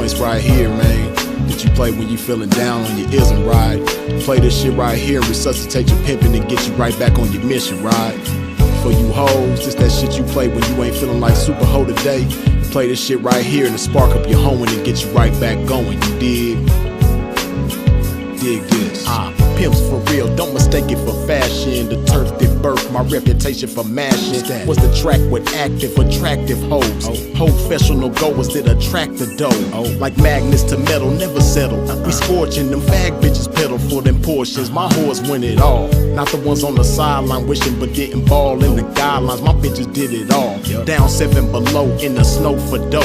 joints right here, man, that you play when you feeling down on your isn't right. Play this shit right here and resuscitate your pimpin' and get you right back on your mission, right? For you hoes, this that shit you play when you ain't feeling like super hoe today. Play this shit right here and to spark up your hoeing and get you right back going, you dig? Dig this. Pimps for real, don't mistake it for fashion. The turf that birthed my reputation for mashing was the track with active, attractive hoes. Professional goers that attract the dough. Like magnets to metal, never settle. We scorching them fag bitches pedal for them portions. My whores win it all. Not the ones on the sideline wishing but didn't ball in the guidelines. My bitches did it all. Down 7 below in the snow for dough.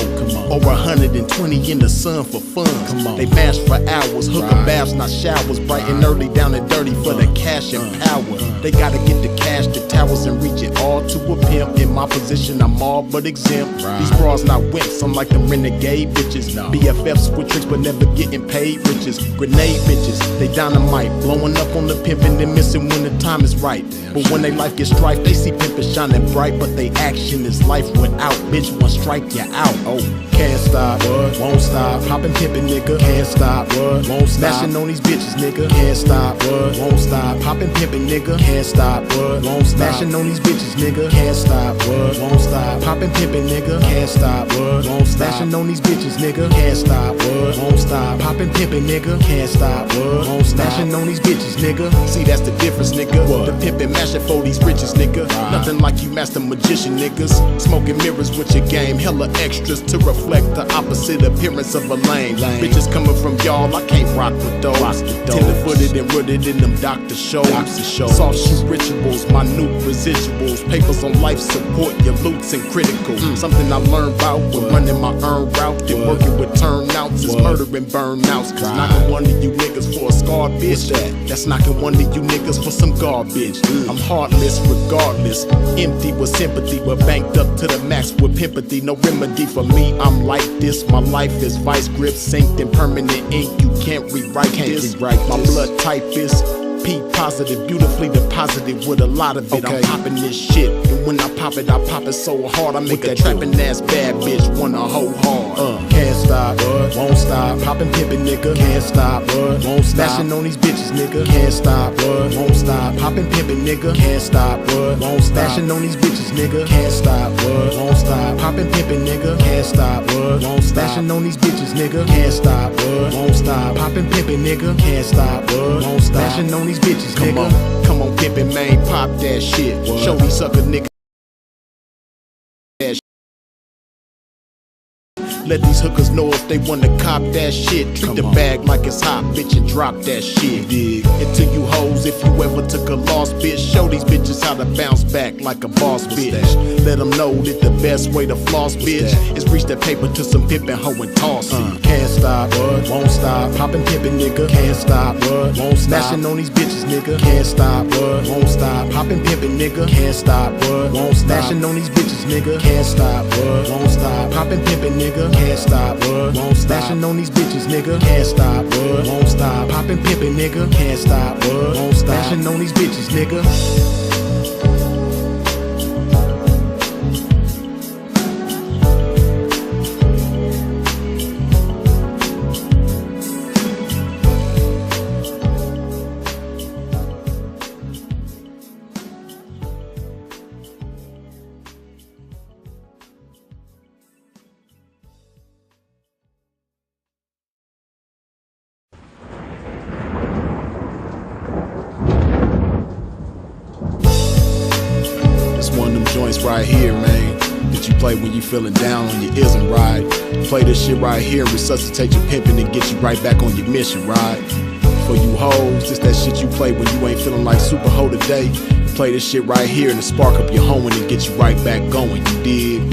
Over 120 in the sun for fun. They mash for hours, hooker baths, not showers. Bright and early, down and dirty for the cash and power. They gotta get the cash, the towers, and reach it all to a pimp. In my position, I'm all but exempt. These bras not wimps, I'm like them renegade bitches. BFFs with tricks but never getting paid riches. Grenade bitches, they dynamite, blowing up on the pimpin' and missing when the time is right. But when they life gets strife, they see pimpin' shining bright, but they action is life without. Bitch, one strike you out. Can't stop, won't stop. Poppin' pimpin', nigga, can't stop, won't stop. Smashing on these bitches, nigga, can't stop, won't stop. Poppin' pimpin', nigga, can't stop, won't stop. Smashing on these bitches, nigga, can't stop, won't stop. Poppin' pimpin', nigga, can't stop, won't stop. Smashing on these bitches, nigga, can't stop, won't stop. Poppin' pimpin', nigga, can't stop, won't stop. Smashing on these bitches, nigga. See, that's the difference, nigga. The pimpin' mashing for these riches, nigga. Nothing like you master magician, niggas. Smoking mirrors with your game, hella extras to reflect the opposite appearance of a lame. Bitches coming from y'all, I can't rock with those. Tender-footed and rooted in them doctor shows. Soft shoe rituals, minute residuals. Papers on life support, your loots and critical. Something I learned about when running my earned route and working with turnouts is murdering burnouts. Cause knocking one of you niggas for a scarred bitch, that's knocking one of you niggas for some garbage. I'm heartless regardless, empty with sympathy, but banked up to the max with pimpathy. No remedy for me, I'm like this. My life is vice grip, synced in permanent ink. You can't rewrite this. My blood type is P positive, beautifully deposited with a lot of it. I'm popping this shit, and when I pop it so hard I make a trapping ass bad bitch wanna hoe hard. Can't stop, won't stop. Poppin' pimpin', nigga, can't stop, won't stop. Smashing on these bitches, nigga, can't stop, won't stop. Poppin' pimpin', nigga, can't stop, won't stop. Smashing on these bitches, nigga, can't stop, won't stop. Poppin' pimpin', nigga, can't stop, won't stop. Smashing on these bitches, nigga, can't stop, won't stop. Poppin' pimpin', nigga, can't stop, won't stop. Smashing on these bitches, nigga. Come on, pimpin', man, pop that shit. Show these sucker niggas. Let these hookers know if they wanna cop that shit. Treat the bag like it's hot, bitch, and drop that shit. Dig. And to you hoes, if you ever took a loss, bitch, show these bitches how to bounce back like a boss, bitch. Let them know that the best way to floss, bitch, is reach that paper to some pimpin' hoe and toss it. Can't stop, won't stop. Poppin' pimpin', nigga, can't stop, won't stop. Smashing on these bitches, nigga, can't stop, won't stop. Poppin' pimpin', nigga, can't stop, won't stop. Smashing on these bitches, nigga, can't stop, won't stop. Poppin' pimpin', nigga, can't stop, won't stop. Smashing on these bitches, nigga, can't stop, won't stop. Poppin' pimpin', nigga, can't stop, won't stop. Smashing on these bitches, nigga. One of them joints right here, man, that you play when you feeling down on your isn't right. Play this shit right here and resuscitate your pimpin' and get you right back on your mission, right? For you hoes, this that shit you play when you ain't feeling like super hoe today. Play this shit right here and to spark up your hoeing and get you right back going, you dig?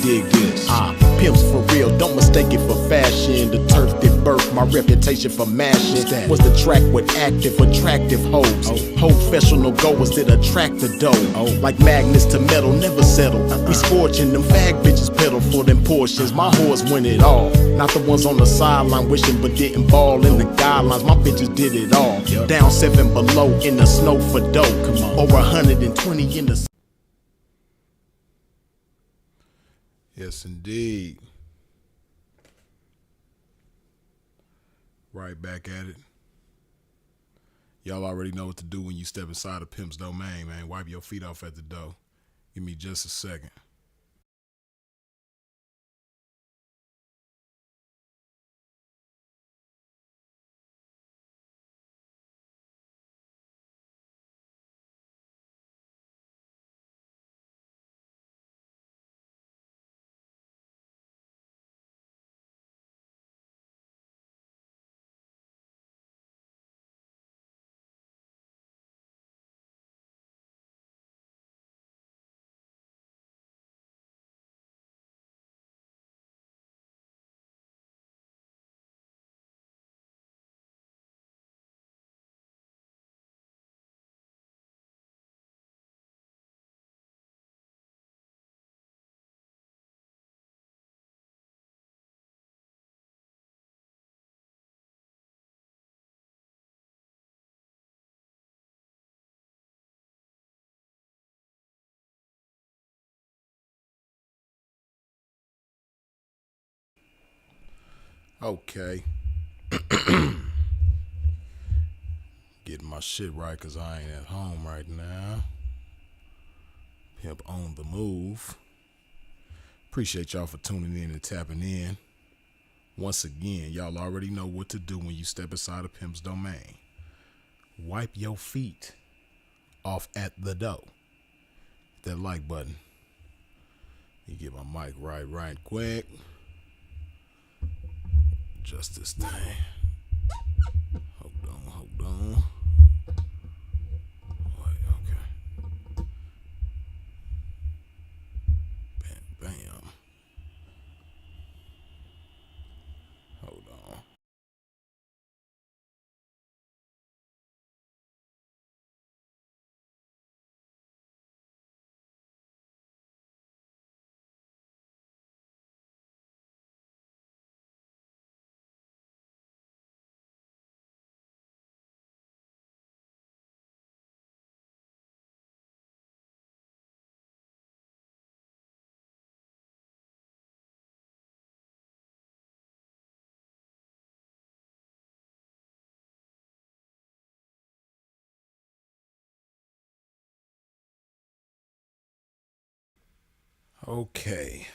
Dig this. Pimps for real, don't mistake it for fashion. The turf that birthed my reputation for mashing was the track with active, attractive hoes. Professional goers that attract the dough. Like magnets to metal, never settle. We scorching them fag bitches pedal for them portions. My whores win it all. Not the ones on the sideline wishing but didn't ball in the guidelines. My bitches did it all. Down 7 below in the snow for dough. Over 120 in the. Yes, indeed. Right back at it. Y'all already know what to do when you step inside a pimp's domain, man. Wipe your feet off at the door. Give me just a second. Okay. Getting my shit right because I ain't at home right now. Pimp on the move. Appreciate y'all for tuning in and tapping in. Once again, y'all already know what to do when you step inside a pimp's domain. Wipe your feet off at the door. Hit that like button. Let me get my mic right quick. Just this thing. Hold on. Wait, okay. Bam. Hold on. Okay.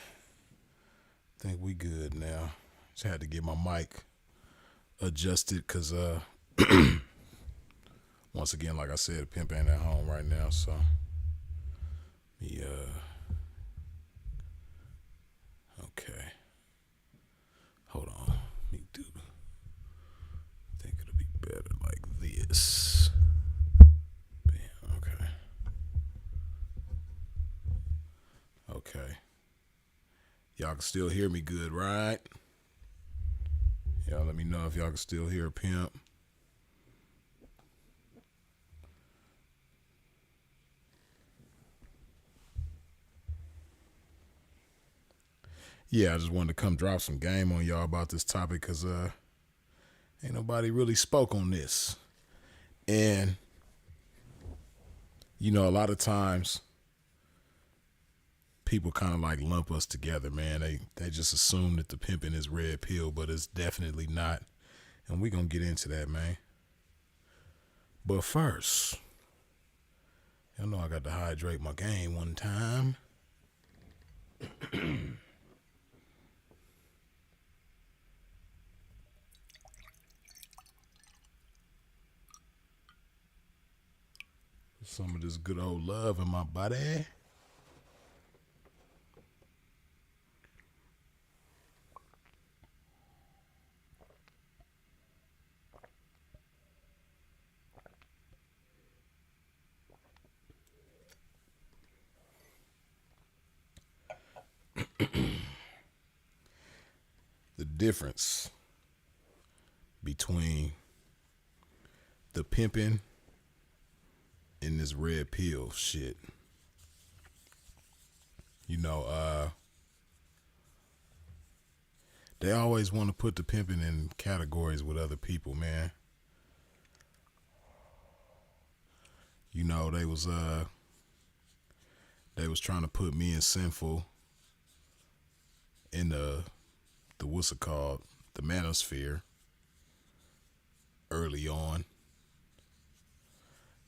Think we good now. Just had to get my mic adjusted because once again, like I said, Pimp ain't at home right now, so okay. Hold on. Me do. Think it'll be better like this. Bam. Okay. Okay. Y'all can still hear me good, right? Y'all let me know if y'all can still hear Pimp. Yeah, I just wanted to come drop some game on y'all about this topic because ain't nobody really spoke on this. And, you know, a lot of times people kind of like lump us together, man. They just assume that the pimping is red pill, but it's definitely not. And we going to get into that, man. But first, y'all know I got to hydrate my game one time. Some of this good old love in my body. The difference between the pimping and this red pill shit. You know, they always want to put the pimping in categories with other people, man. You know, they was trying to put me and Sinful in the what's it called? The manosphere. early on.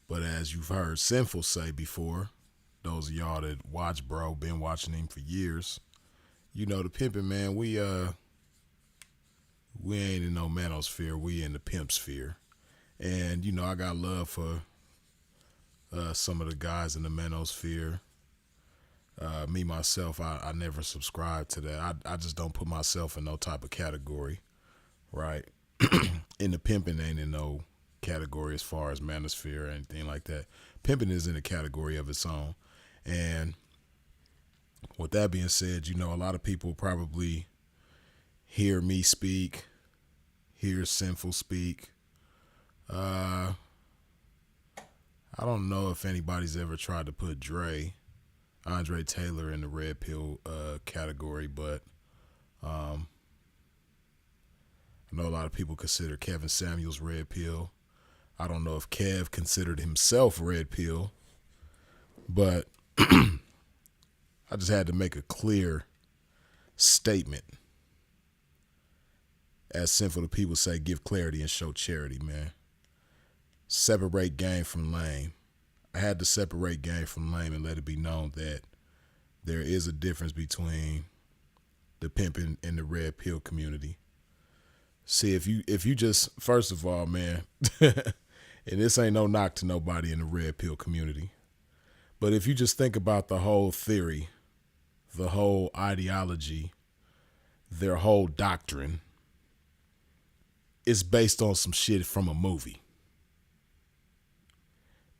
But as you've heard Sinful say before, those of y'all that watch bro, been watching him for years, you know the pimping man, we ain't in no manosphere, we in the pimp sphere. And you know, I got love for some of the guys in the manosphere. Me myself, I never subscribe to that. I just don't put myself in no type of category, right? In the pimping ain't in no category as far as manosphere or anything like that. Pimping is in a category of its own. And with that being said, you know, a lot of people probably hear me speak, hear Sinful speak. I don't know if anybody's ever tried to put Andre Taylor in the red pill category, but I know a lot of people consider Kevin Samuels red pill. I don't know if Kev considered himself red pill, but I just had to make a clear statement. As Sinful to people say, give clarity and show charity, man. Separate game from lame. I had to separate game from lame and let it be known that there is a difference between the pimping and the red pill community. See, if you just, first of all, man, and this ain't no knock to nobody in the red pill community, but if you just think about the whole theory, the whole ideology, their whole doctrine, it's based on some shit from a movie.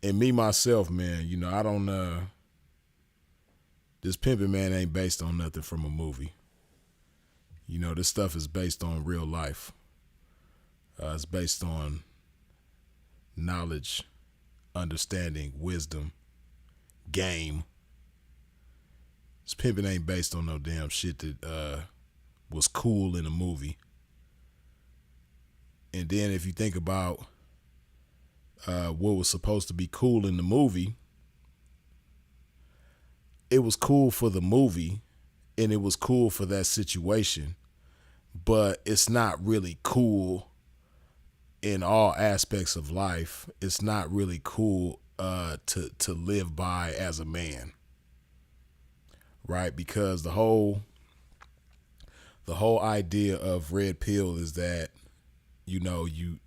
And me, myself, man, you know, I don't, this pimping man ain't based on nothing from a movie. You know, this stuff is based on real life. It's based on knowledge, understanding, wisdom, game. This pimping ain't based on no damn shit that was cool in a movie. And then if you think about what was supposed to be cool in the movie, it was cool for the movie and it was cool for that situation, but it's not really cool in all aspects of life. It's not really cool to live by as a man, right? Because the whole idea of red pill is that, you know, you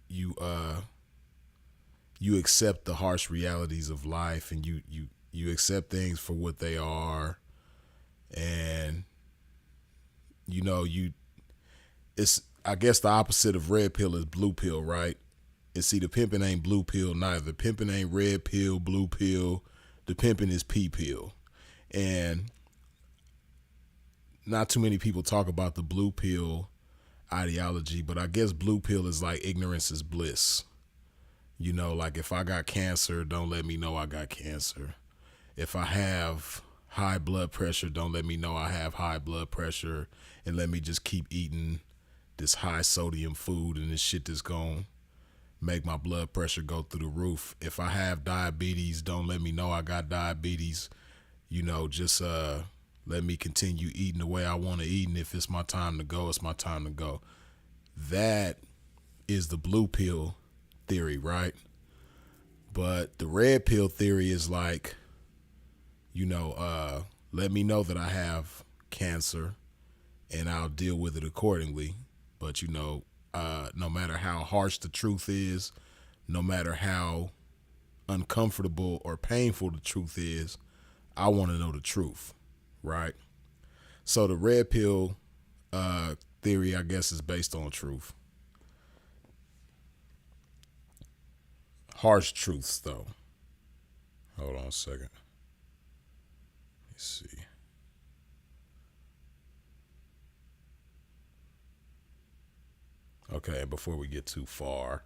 accept the harsh realities of life and you accept things for what they are. And, you know, it's, I guess the opposite of red pill is blue pill, right? And see, the pimping ain't blue pill neither. Pimping ain't red pill, blue pill. The pimping is pea pill. And not too many people talk about the blue pill ideology, but I guess blue pill is like ignorance is bliss. You know, like if I got cancer, don't let me know I got cancer. If I have high blood pressure, don't let me know I have high blood pressure, and let me just keep eating this high sodium food and this shit that's going to make my blood pressure go through the roof. If I have diabetes, don't let me know I got diabetes. You know, just let me continue eating the way I want to eat, and if it's my time to go, it's my time to go. That is the blue pill theory, right? But the red pill theory is like, you know, let me know that I have cancer and I'll deal with it accordingly. But, you know, no matter how harsh the truth is, no matter how uncomfortable or painful the truth is, I want to know the truth, right? So the red pill theory, I guess, is based on truth. Harsh truths, though. Hold on a second. Let's see. Okay, before we get too far,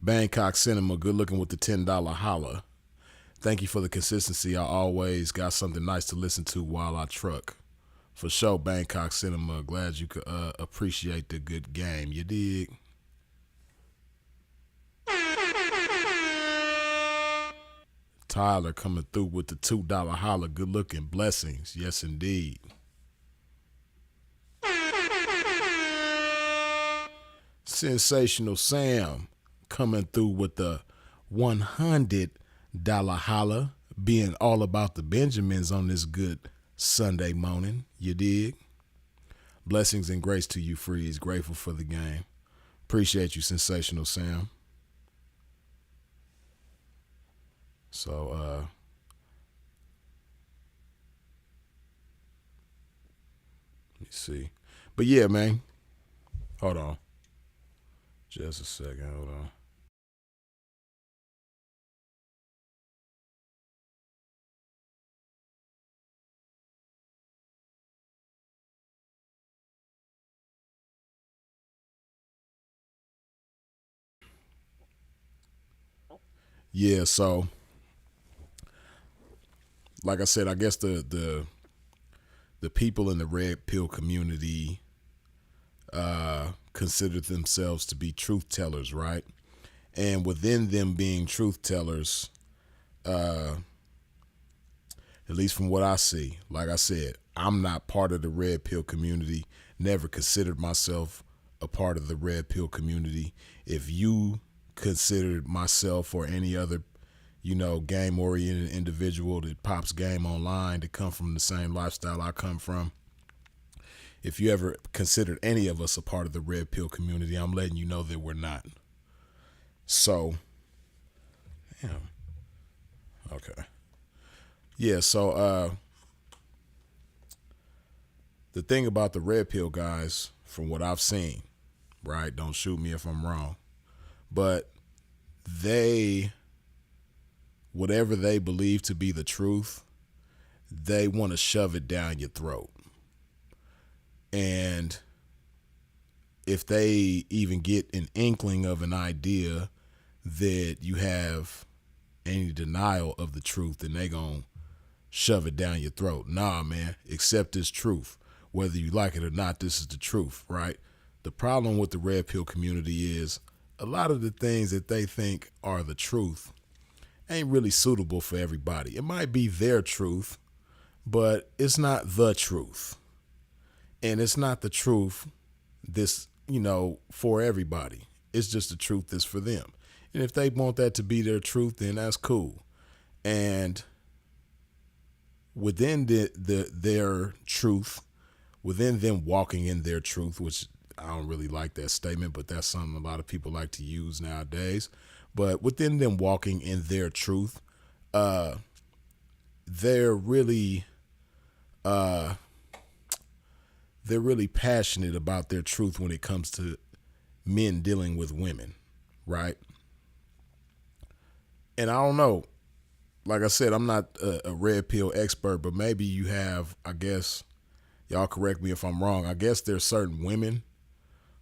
Bangkok Cinema, good looking with the $10 holla. Thank you for the consistency. I always got something nice to listen to while I truck. For sure, Bangkok Cinema. Glad you could appreciate the good game. You dig? Tyler coming through with the $2 holler. Good looking blessings. Yes, indeed. Sensational Sam coming through with the $100 holler. Being all about the Benjamins on this good Sunday morning. You dig? Blessings and grace to you, Freeze. Grateful for the game. Appreciate you, Sensational Sam. So, let me see. But yeah, man. Hold on. Just a second. Hold on. Yeah, so like I said, I guess the people in the red pill community consider themselves to be truth tellers, right? And within them being truth tellers, at least from what I see, like I said, I'm not part of the red pill community, never considered myself a part of the red pill community. If you considered myself or any other, game oriented individual that pops game online to come from the same lifestyle I come from, if you ever considered any of us a part of the red pill community, I'm letting you know that we're not. So, damn. Okay. Yeah, so the thing about the red pill guys, from what I've seen, right? Don't shoot me if I'm wrong. But they, whatever they believe to be the truth, they want to shove it down your throat. And if they even get an inkling of an idea that you have any denial of the truth, then they gonna shove it down your throat. Nah, man, accept this truth. Whether you like it or not, this is the truth, right? The problem with the red pill community is a lot of the things that they think are the truth ain't really suitable for everybody. It might be their truth, but it's not the truth. And it's not the truth this, for everybody. It's just the truth that's for them. And if they want that to be their truth, then that's cool. And within their truth, within them walking in their truth, which I don't really like that statement, but that's something a lot of people like to use nowadays. But within them walking in their truth, they're really passionate about their truth when it comes to men dealing with women, right? And I don't know. Like I said, I'm not a red pill expert, but maybe you have, I guess, y'all correct me if I'm wrong. I guess there's certain women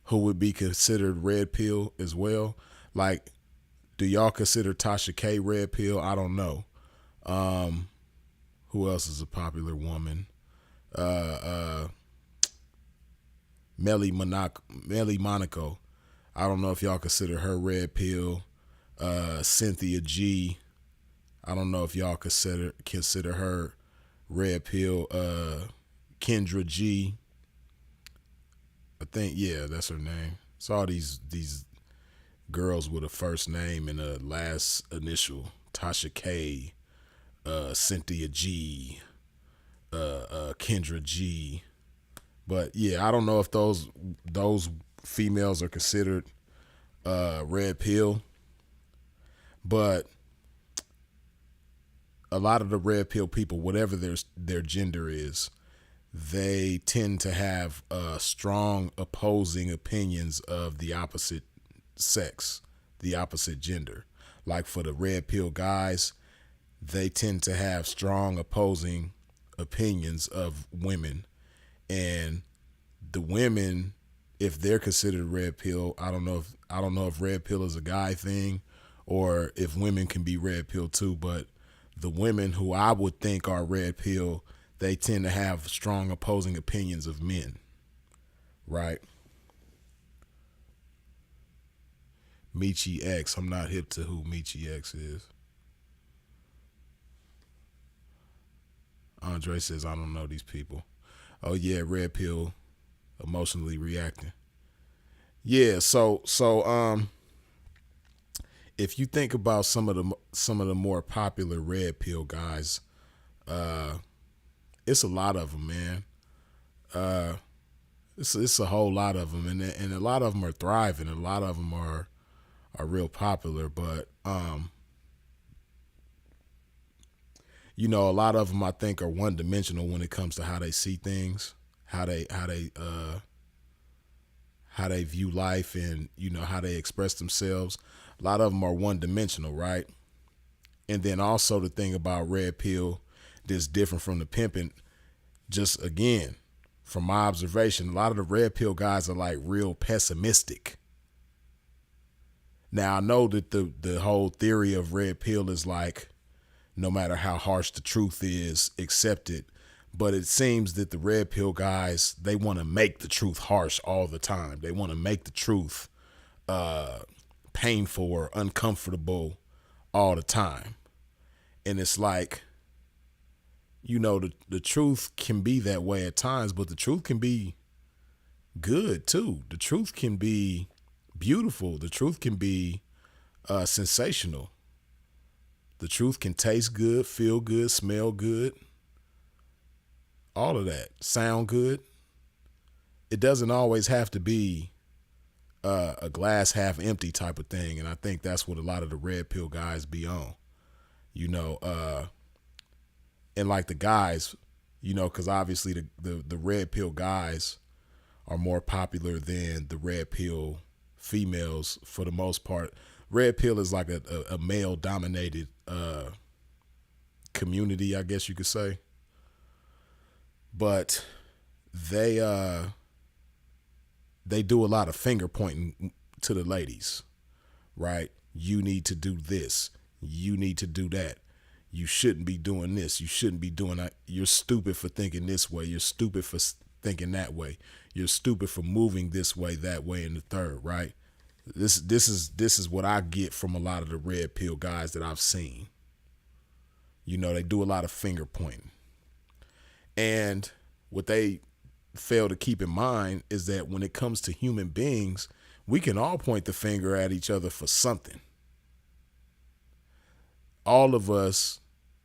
who would be considered red pill as well. Like, do y'all consider Tasha K red pill? I don't know. Who else is a popular woman? Melly Monaco. I don't know if y'all consider her red pill. Cynthia G. I don't know if y'all consider her red pill. Kendra G. I think, yeah, that's her name. It's all these girls with a first name and a last initial. Tasha K, Cynthia G, Kendra G. But yeah, I don't know if those females are considered red pill. But a lot of the red pill people, whatever their gender is, they tend to have strong opposing opinions of the opposite sex, the opposite gender. Like for the red pill guys, they tend to have strong opposing opinions of women. And the women, if they're considered red pill, I don't know if red pill is a guy thing or if women can be red pill too, but the women who I would think are red pill, they tend to have strong opposing opinions of men, right? Michi X, I'm not hip to who Michi X is. Andre says, I don't know these people. Oh yeah, red pill, emotionally reacting. Yeah, so if you think about some of the more popular red pill guys, uh, it's a lot of them, man. Uh, it's a whole lot of them, and a lot of them are thriving. A lot of them are real popular, but a lot of them I think are one dimensional when it comes to how they see things, how they view life, and how they express themselves. A lot of them are one dimensional, right? And then also the thing about red pill that's different from the pimping, just again, from my observation, a lot of the red pill guys are like real pessimistic. Now I know that the whole theory of red pill is like, no matter how harsh the truth is, accept it. But it seems that the red pill guys, they want to make the truth harsh all the time. They want to make the truth painful or uncomfortable all the time. And it's like, the truth can be that way at times, but the truth can be good too. The truth can be beautiful. The truth can be sensational. The truth can taste good, feel good, smell good, all of that, sound good. It doesn't always have to be a glass half empty type of thing, and I think that's what a lot of the red pill guys be on. And like the guys, because obviously the red pill guys are more popular than the red pill females for the most part. Red pill is like a male dominated community, I guess you could say. But they do a lot of finger pointing to the ladies, right? You need to do this. You need to do that. You shouldn't be doing this. You shouldn't be doing that. You're stupid for thinking this way. You're stupid for thinking that way. You're stupid for moving this way, that way, and the third, right? This is what I get from a lot of the red pill guys that I've seen. They do a lot of finger pointing. And what they fail to keep in mind is that when it comes to human beings, we can all point the finger at each other for something. All of us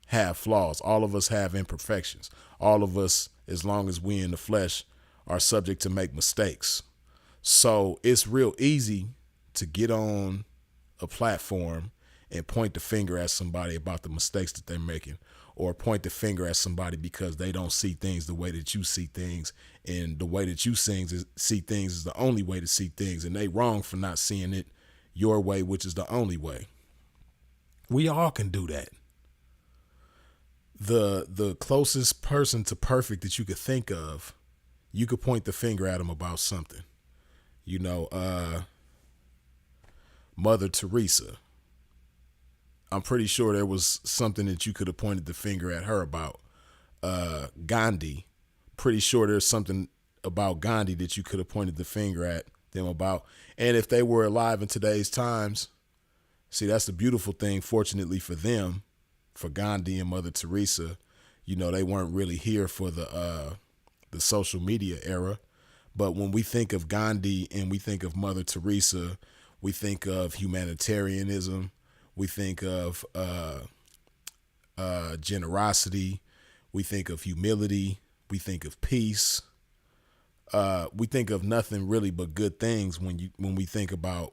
have flaws. All of us have imperfections. All of us, as long as we in the flesh, are subject to make mistakes. So it's real easy to get on a platform and point the finger at somebody about the mistakes that they're making, or point the finger at somebody because they don't see things the way that you see things, and the way that you see things is the only way to see things, and they wrong for not seeing it your way, which is the only way. We all can do that. The closest person to perfect that you could think of, you could point the finger at them about something. Mother Teresa. I'm pretty sure there was something that you could have pointed the finger at her about. Gandhi. Pretty sure there's something about Gandhi that you could have pointed the finger at them about. And if they were alive in today's times, see, that's the beautiful thing, fortunately for them, for Gandhi and Mother Teresa, they weren't really here for the social media era. But when we think of Gandhi and we think of Mother Teresa, we think of humanitarianism. We think of generosity. We think of humility. We think of peace. We think of nothing really but good things when we think about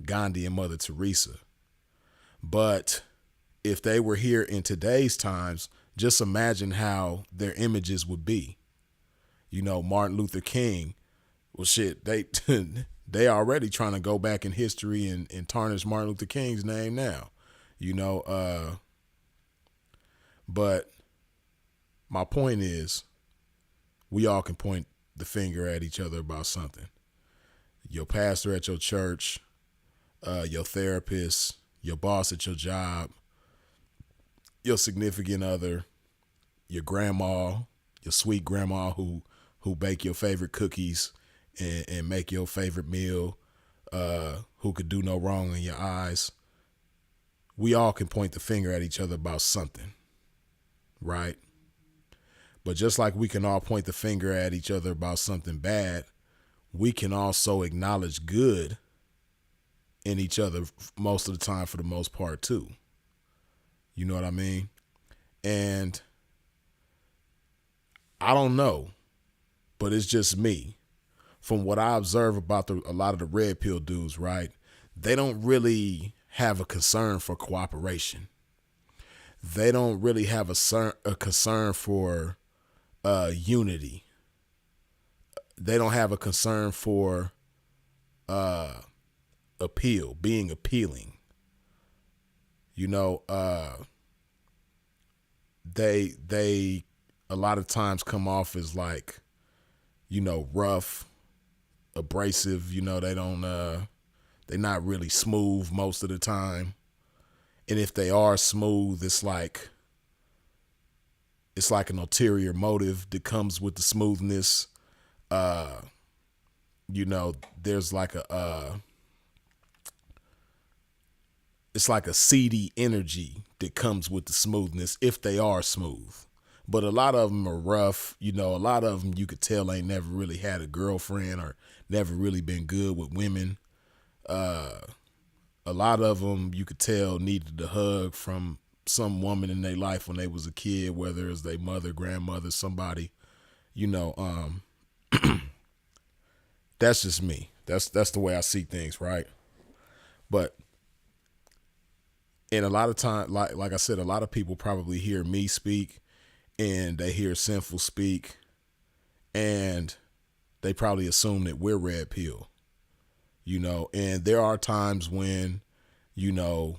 Gandhi and Mother Teresa. But if they were here in today's times, just imagine how their images would be. Martin Luther King, well, shit, they already trying to go back in history and tarnish Martin Luther King's name now, but my point is, we all can point the finger at each other about something. Your pastor at your church, your therapist, your boss at your job, your significant other, your grandma, your sweet grandma who bake your favorite cookies and make your favorite meal, who could do no wrong in your eyes. We all can point the finger at each other about something, right? But just like we can all point the finger at each other about something bad, we can also acknowledge good in each other most of the time, for the most part too. You know what I mean? And I don't know, but it's just me. From what I observe about a lot of the red pill dudes, right? They don't really have a concern for cooperation. They don't really have a concern for unity. They don't have a concern for being appealing. You know, they a lot of times come off as like, you know, rough, abrasive. You know, they're not really smooth most of the time. And if they are smooth, it's like an ulterior motive that comes with the smoothness. You know, there's like it's like a seedy energy that comes with the smoothness if they are smooth. But a lot of them are rough. You know, a lot of them you could tell ain't never really had a girlfriend or never really been good with women. A lot of them you could tell needed a hug from some woman in their life when they was a kid, whether it's their mother, grandmother, somebody. You know, that's just me. That's the way I see things, right? But and a lot of time, like I said, a lot of people probably hear me speak and they hear Sinful speak and they probably assume that we're red pill, you know. And there are times when, you know,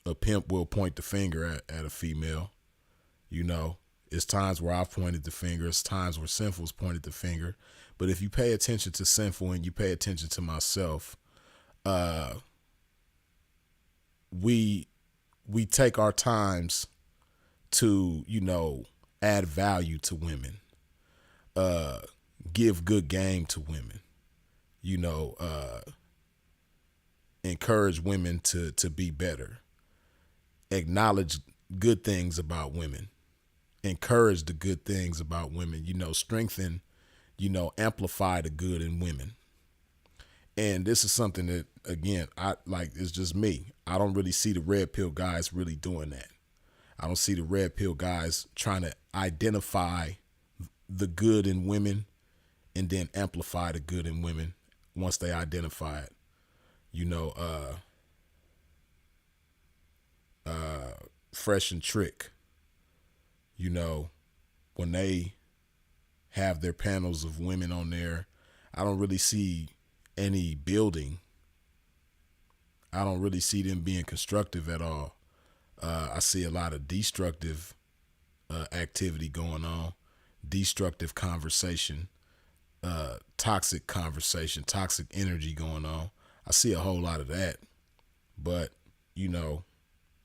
a pimp will point the finger at a female, you know. It's times where I've pointed the finger. It's times where Sinful's pointed the finger. But if you pay attention to Sinful and you pay attention to myself, we take our times to, you know, add value to women, give good game to women, you know, encourage women to be better, acknowledge good things about women, encourage the good things about women, you know, strengthen, you know, amplify the good in women. And this is something that, again, I like, it's just me. I don't really see the red pill guys really doing that. I don't see the red pill guys trying to identify the good in women and then amplify the good in women once they identify it. You know, Fresh and Trick, you know, when they have their panels of women on there, I don't really see any building. I don't really see them being constructive at all. I see a lot of destructive activity going on, destructive conversation, toxic conversation, toxic energy going on. I see a whole lot of that. But, you know,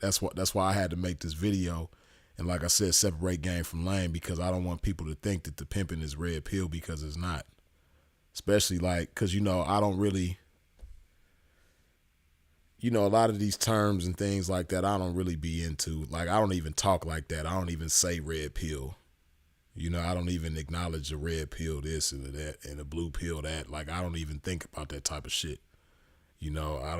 that's why I had to make this video. And like I said, separate game from lame, because I don't want people to think that the pimping is red pill, because it's not. Especially like, because, you know, I don't really, you know, a lot of these terms and things like that, I don't really be into. Like, I don't even talk like that. I don't even say red pill. You know, I don't even acknowledge a red pill this and that and a blue pill that. Like, I don't even think about that type of shit. You know, I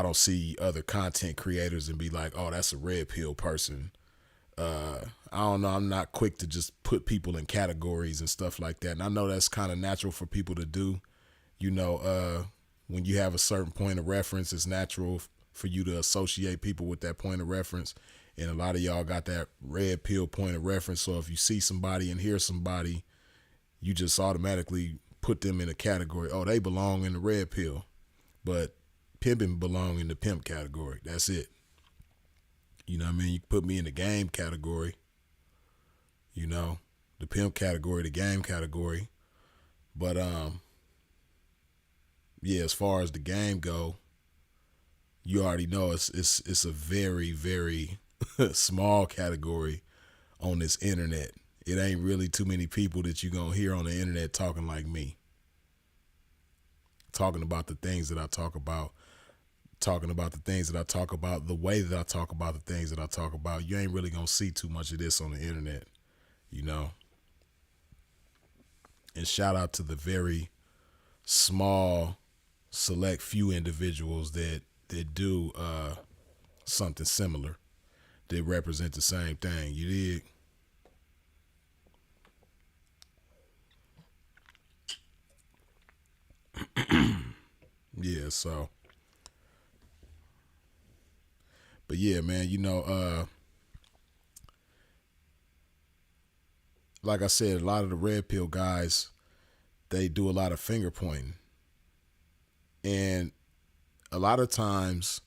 don't see other content creators and be like, oh, that's a red pill person. I don't know. I'm not quick to just put people in categories and stuff like that. And I know that's kind of natural for people to do. You know, when you have a certain point of reference, it's natural for you to associate people with that point of reference. And a lot of y'all got that red pill point of reference. So if you see somebody and hear somebody, you just automatically put them in a category. Oh, they belong in the red pill. But pimping belong in the pimp category. That's it. You know what I mean? You can put me in the game category. You know, the pimp category, the game category. But yeah, as far as the game go, you already know it's a very, very small category on this internet. It ain't really too many people that you're gonna hear on the internet talking like me. Talking about the things that I talk about, talking about the things that I talk about, the way that I talk about the things that I talk about, you ain't really gonna see too much of this on the internet, you know. And shout out to the very small, select few individuals that do something similar, that represent the same thing. You dig? Yeah. So, but yeah, man. Like I said, a lot of the red pill guys, they do a lot of finger pointing, and a lot of times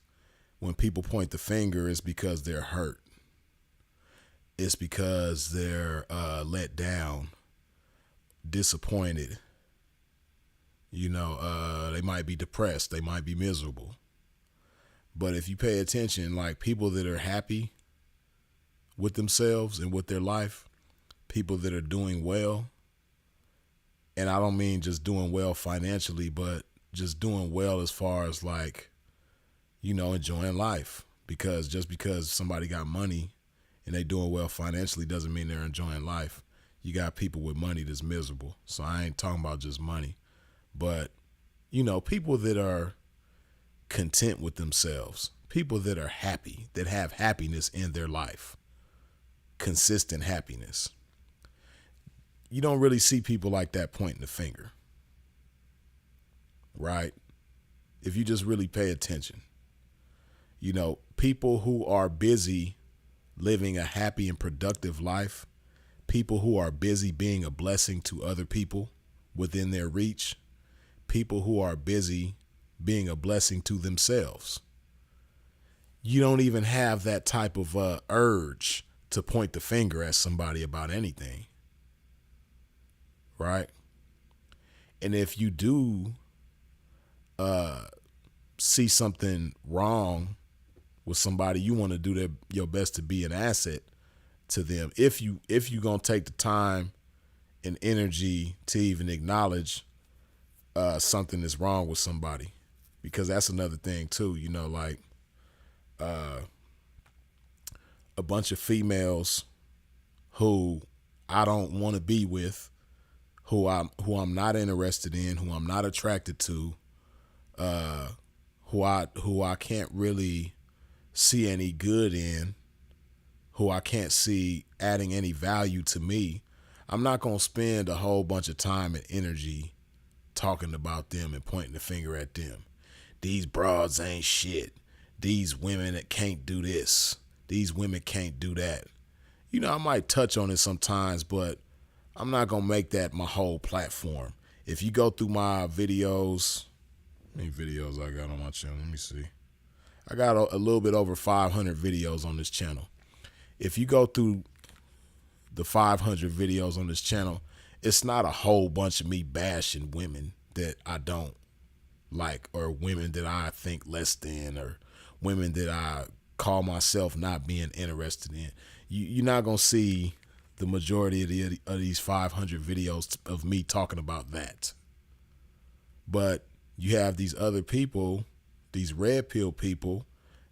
when people point the finger, it's because they're hurt. It's because they're let down, disappointed. They might be depressed. They might be miserable. But if you pay attention, like people that are happy with themselves and with their life, people that are doing well, and I don't mean just doing well financially, but just doing well as far as like, enjoying life. Because just because somebody got money and they doing well financially doesn't mean they're enjoying life. You got people with money that's miserable. So I ain't talking about just money. But, people that are content with themselves, people that are happy, that have happiness in their life, consistent happiness. You don't really see people like that pointing the finger, right? If you just really pay attention. People who are busy living a happy and productive life, people who are busy being a blessing to other people within their reach, people who are busy being a blessing to themselves. You don't even have that type of urge to point the finger at somebody about anything, right? And if you do see something wrong with somebody, you want to do your best to be an asset to them. If you gonna take the time and energy to even acknowledge something that's wrong with somebody, because that's another thing too. Like a bunch of females who I don't want to be with, who I'm not interested in, who I'm not attracted to, who I can't really see any good in, who I can't see adding any value to me. I'm not going to spend a whole bunch of time and energy talking about them and pointing the finger at them. These broads ain't shit. These women that can't do this. These women can't do that. I might touch on it sometimes, but I'm not going to make that my whole platform. If you go through my videos, how many videos I got on my channel? Let me see. I got a little bit over 500 videos on this channel. If you go through the 500 videos on this channel, it's not a whole bunch of me bashing women that I don't like, or women that I think less than, or women that I call myself not being interested in. You're not going to see the majority of these 500 videos of me talking about that. But you have these other people, these red pill people,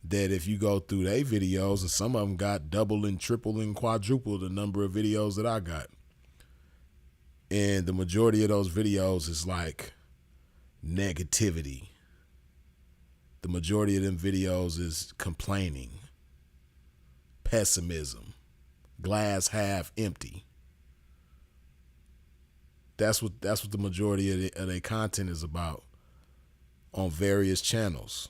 that if you go through their videos, and some of them got double and triple and quadruple the number of videos that I got. And the majority of those videos is like negativity. The majority of them videos is complaining, pessimism, glass half empty. That's what the majority of their content is about on various channels.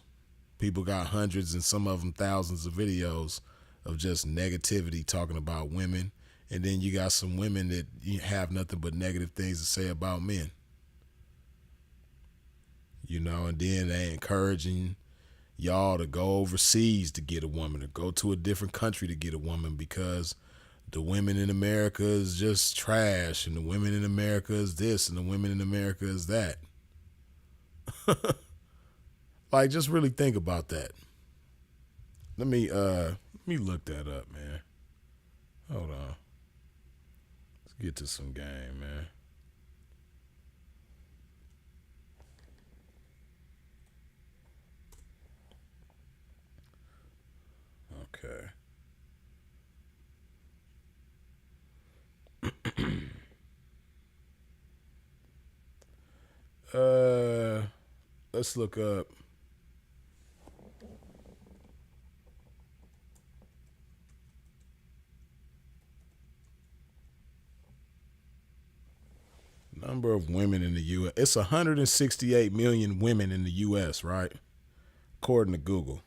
People got hundreds and some of them thousands of videos of just negativity talking about women. And then you got some women that have nothing but negative things to say about men. And then they encouraging y'all to go overseas to get a woman, or go to a different country to get a woman, because the women in America is just trash, and the women in America is this, and the women in America is that. Like, just really think about that. Let me look that up, man. Hold on. Let's get to some game, man. Okay. Uh, let's look up. Number of women in the U.S. It's 168 million women in the U.S., right? According to Google.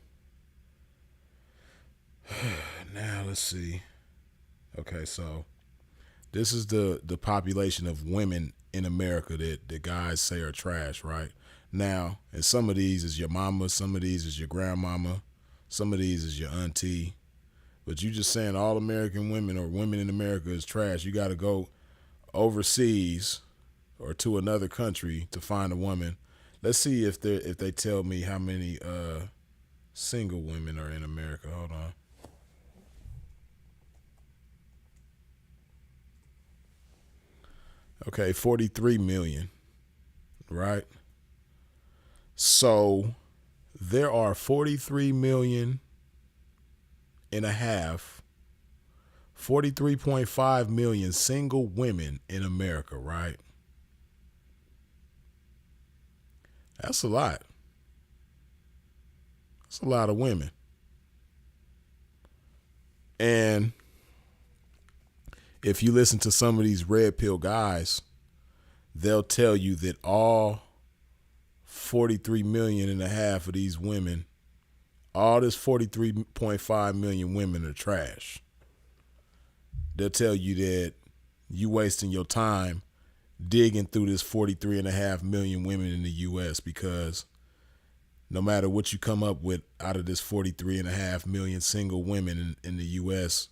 Now let's see. Okay, so this is the population of women in America that the guys say are trash, right? Now, and some of these is your mama, some of these is your grandmama, some of these is your auntie. But you just saying all American women or women in America is trash. You got to go overseas or to another country to find a woman. Let's see if they tell me how many single women are in America. Hold on. Okay, 43 million, right? So there are 43 million and a half, 43.5 million single women in America, right? That's a lot. That's a lot of women. And if you listen to some of these red pill guys, they'll tell you that all 43 million and a half of these women, all this 43.5 million women are trash. They'll tell you that you wasting your time digging through this 43 and a half million women in the US because no matter what you come up with out of this 43 and a half million single women in the US,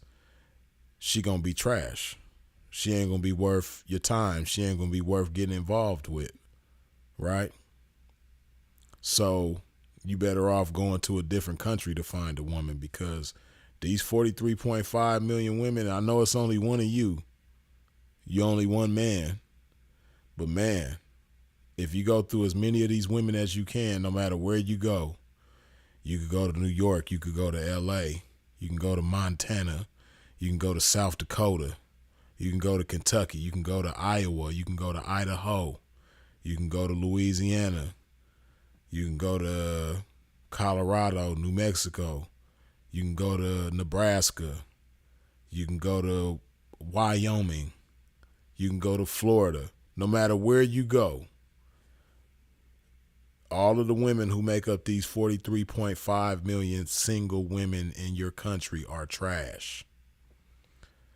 she gonna be trash. She ain't gonna be worth your time. She ain't gonna be worth getting involved with, right? So you better off going to a different country to find a woman because these 43.5 million women, I know it's only one of you. You're only one man. But man, if you go through as many of these women as you can, no matter where you could go to New York, you could go to LA, you can go to Montana, you can go to South Dakota, you can go to Kentucky, you can go to Iowa, you can go to Idaho, you can go to Louisiana, you can go to Colorado, New Mexico, you can go to Nebraska, you can go to Wyoming, you can go to Florida. No matter where you go, all of the women who make up these 43.5 million single women in your country are trash.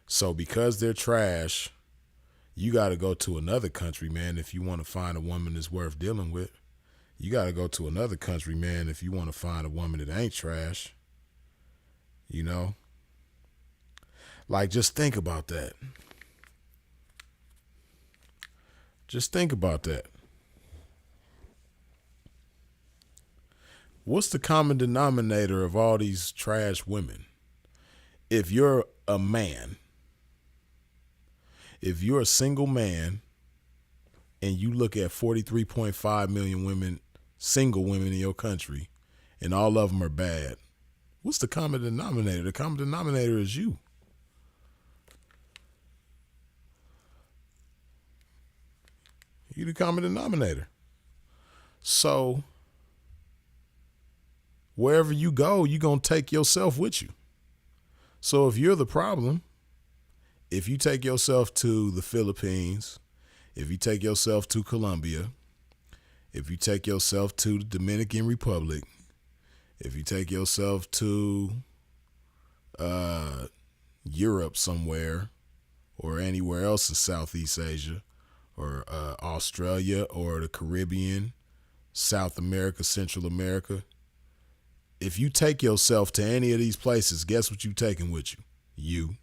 So because they're trash, you got to go to another country, man, if you want to find a woman that's worth dealing with. You got to go to another country, man, if you want to find a woman that ain't trash. You know? Like, just think about that. Just think about that. What's the common denominator of all these trash women? If you're a man, if you're a single man and you look at 43.5 million women, single women in your country, and all of them are bad, what's the common denominator? The common denominator is you. You're the common denominator. So wherever you go, you're going to take yourself with you. So if you're the problem, if you take yourself to the Philippines, if you take yourself to Colombia, if you take yourself to the Dominican Republic, if you take yourself to Europe somewhere or anywhere else in Southeast Asia or Australia or the Caribbean, South America, Central America, if you take yourself to any of these places, guess what you taking with you? You.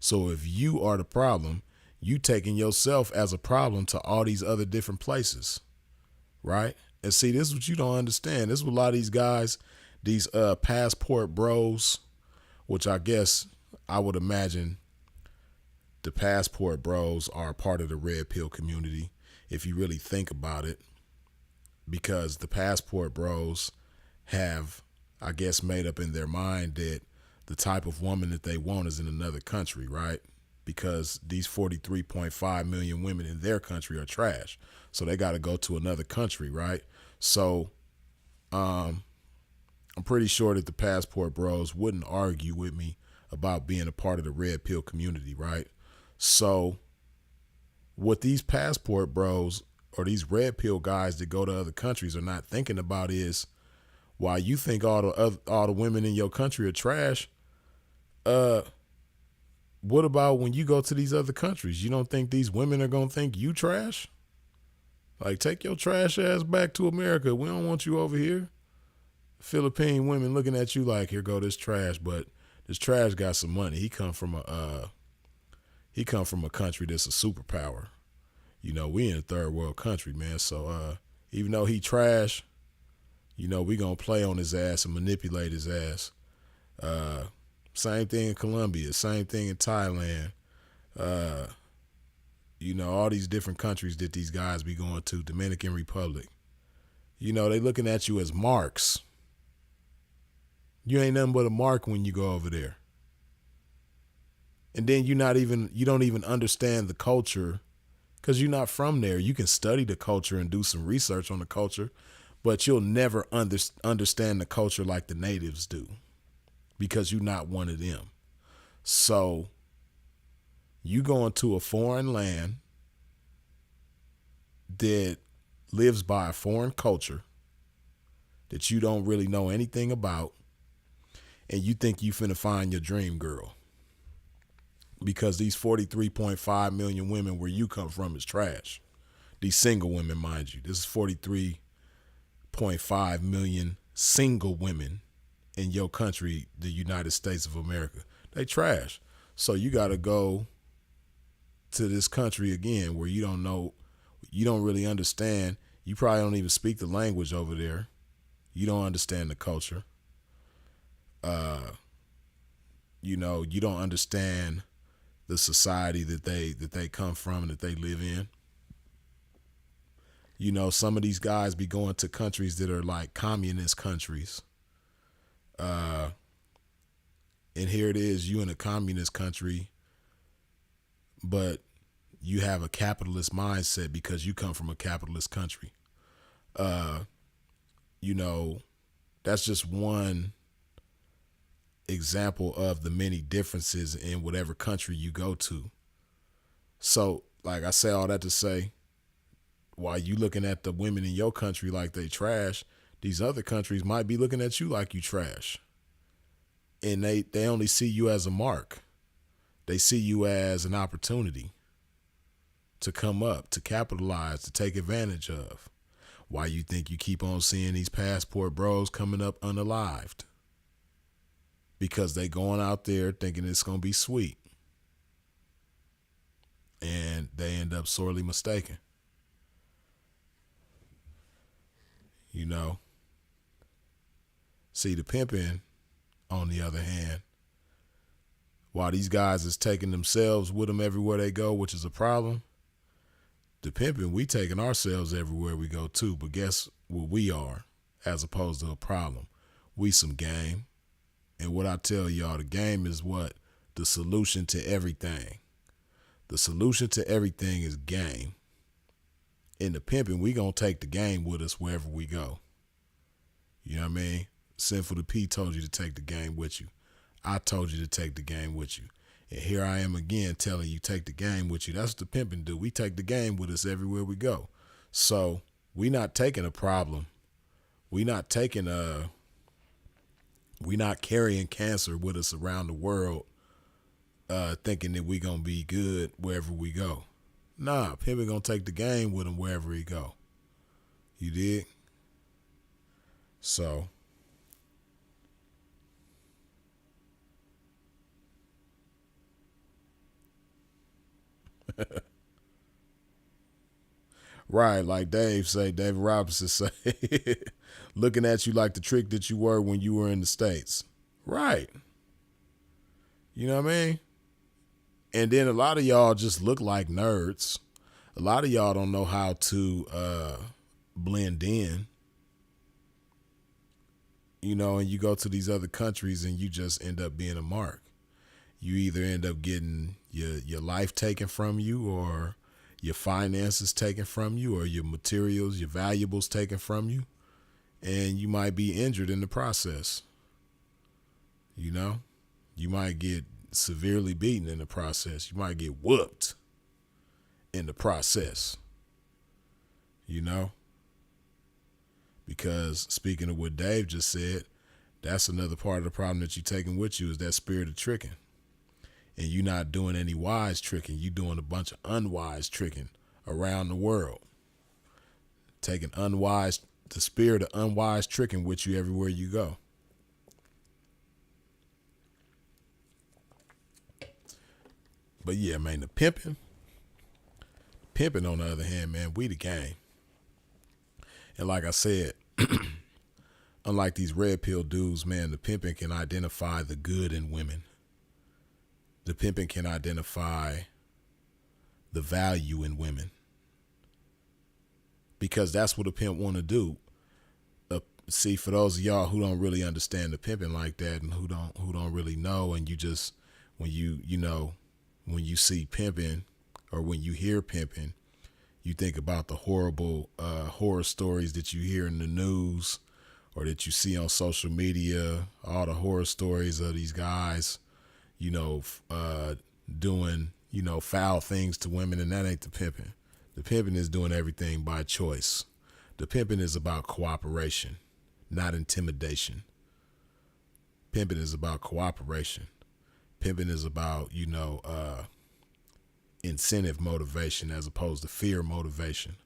So if you are the problem, you taking yourself as a problem to all these other different places, right? And see, this is what you don't understand. This is what a lot of these guys, these passport bros, which I guess I would imagine the passport bros are part of the red pill community, if you really think about it, because the passport bros have, I guess, made up in their mind that the type of woman that they want is in another country, right? Because these 43.5 million women in their country are trash. So they got to go to another country, right? So I'm pretty sure that the passport bros wouldn't argue with me about being a part of the red pill community, right? So what these passport bros or these red pill guys that go to other countries are not thinking about is, while you think all the women in your country are trash, what about when you go to these other countries? You don't think these women are gonna think you trash? Like, take your trash ass back to America. We don't want you over here. Philippine women looking at you like, here go this trash, but this trash got some money. He come from a country that's a superpower. You know, we in a third world country, man. So even though he trash, you know, we gonna play on his ass and manipulate his ass. Same thing in Colombia, same thing in Thailand. You know, all these different countries that these guys be going to, Dominican Republic. You know, they looking at you as marks. You ain't nothing but a mark when you go over there. And then you don't even understand the culture because you're not from there. You can study the culture and do some research on the culture, but you'll never understand the culture like the natives do because you're not one of them. So you go into a foreign land that lives by a foreign culture that you don't really know anything about, and you think you finna find your dream girl because these 43.5 million women where you come from is trash. These single women, mind you. This is 43.5 million single women in your country, the United States of America. They trash. So you got to go to this country again where you don't know, you don't really understand. You probably don't even speak the language over there. You don't understand the culture. You know, you don't understand the society that they come from and that they live in. You know, some of these guys be going to countries that are like communist countries. And here it is, you in a communist country, but you have a capitalist mindset because you come from a capitalist country. You know, that's just one example of the many differences in whatever country you go to. So, like I say all that to say, while you looking at the women in your country like they trash, these other countries might be looking at you like you trash. And they only see you as a mark. They see you as an opportunity to come up, to capitalize, to take advantage of. Why you think you keep on seeing these passport bros coming up unalived? Because they going out there thinking it's going to be sweet. And they end up sorely mistaken. You know? See, the pimpin', on the other hand, while these guys is taking themselves with them everywhere they go, which is a problem, the pimpin', we taking ourselves everywhere we go too. But guess what we are as opposed to a problem? We some game. And what I tell y'all, the game is what? The solution to everything. The solution to everything is game. In the pimping, we gonna take the game with us wherever we go. You know what I mean? Sinful the P told you to take the game with you. I told you to take the game with you. And here I am again telling you take the game with you. That's what the pimping do. We take the game with us everywhere we go. So we not taking a problem. We not carrying cancer with us around the world, thinking that we gonna be good wherever we go. Nah, pimping gonna take the game with him wherever he go. You dig? So right, like David Robinson say, looking at you like the trick that you were when you were in the States. Right. You know what I mean? And then a lot of y'all just look like nerds. A lot of y'all don't know how to blend in. and you go to these other countries and you just end up being a mark. You either end up getting your life taken from you, or your finances taken from you, or your materials, your valuables taken from you, and you might be injured in the process. You might get severely beaten in the process. You might get whooped in the process, because speaking of what Dave just said, that's another part of the problem that you're taking with you, is that spirit of tricking. And you're not doing any wise tricking. You're doing a bunch of unwise tricking around the world. Taking the spirit of unwise tricking with you everywhere you go. But yeah, man, the pimping on the other hand, man, we the game. And like I said, unlike these red pill dudes, man, the pimping can identify the good in women. The pimping can identify the value in women, because that's what a pimp want to do. See, for those of y'all who don't really understand the pimping like that, and who don't really know, and you just, when you see pimping, or when you hear pimping, you think about the horrible horror stories that you hear in the news, or that you see on social media, all the horror stories of these guys, doing, foul things to women, and that ain't the pimping. The pimping is doing everything by choice. The pimping is about cooperation, not intimidation. Pimping is about cooperation. Pimping is about, incentive motivation as opposed to fear motivation,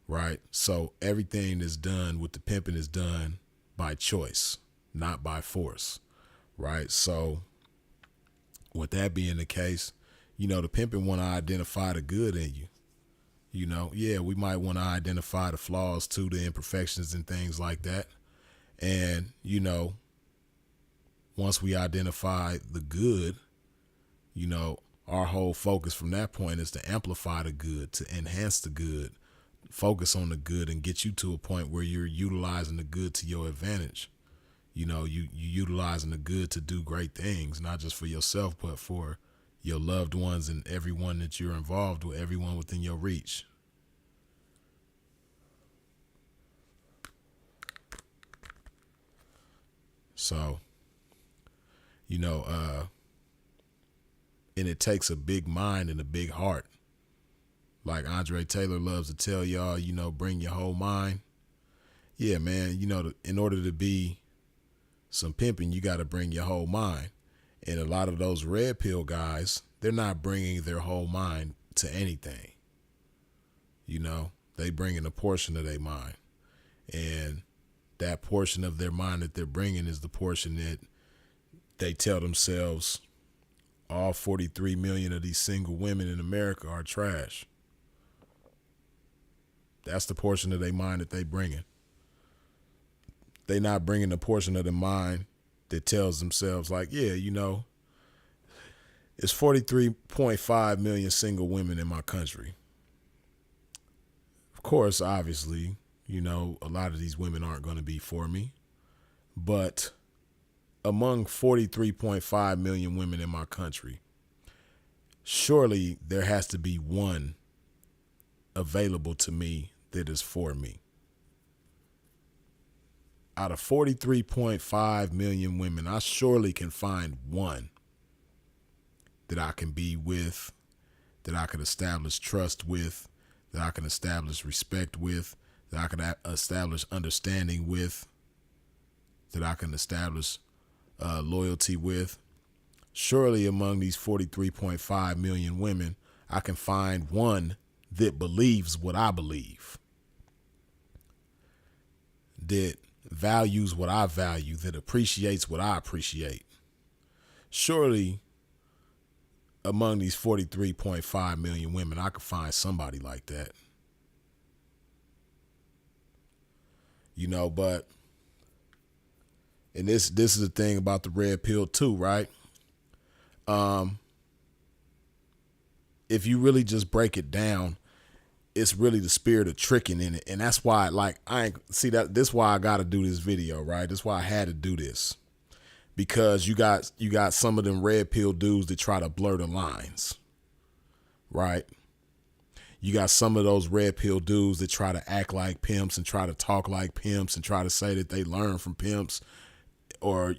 right? So everything that's done with the pimping is done by choice, not by force, right? So with that being the case, the pimping want to identify the good in you. Yeah, we might want to identify the flaws too, the imperfections and things like that. And, once we identify the good, our whole focus from that point is to amplify the good, to enhance the good, focus on the good, and get you to a point where you're utilizing the good to your advantage. You utilizing the good to do great things, not just for yourself, but for your loved ones and everyone that you're involved with, everyone within your reach. So, and it takes a big mind and a big heart. Like Andre Taylor loves to tell y'all, bring your whole mind. Yeah, man, in order to be some pimping, you got to bring your whole mind. And a lot of those red pill guys, they're not bringing their whole mind to anything. They bring in a portion of their mind. And that portion of their mind that they're bringing is the portion that they tell themselves, all 43 million of these single women in America are trash. That's the portion of their mind that they bringing. They not bringing the portion of the mind that tells themselves, like, yeah, it's 43.5 million single women in my country. Of course, obviously, a lot of these women aren't going to be for me. But among 43.5 million women in my country, surely there has to be one available to me that is for me. Out of 43.5 million women, I surely can find one that I can be with, that I can establish trust with, that I can establish respect with, that I can establish understanding with, that I can establish loyalty with. Surely among these 43.5 million women, I can find one that believes what I believe, that values what I value, that appreciates what I appreciate. Surely among these 43.5 million women, I could find somebody like that. But, and this is the thing about the red pill too, right? If you really just break it down, it's really the spirit of tricking in it. And that's why, like, I ain't see that. This why I got to do this video, right? That's why I had to do this, because you got some of them red pill dudes that try to blur the lines, right? You got some of those red pill dudes that try to act like pimps and try to talk like pimps and try to say that they learn from pimps, or,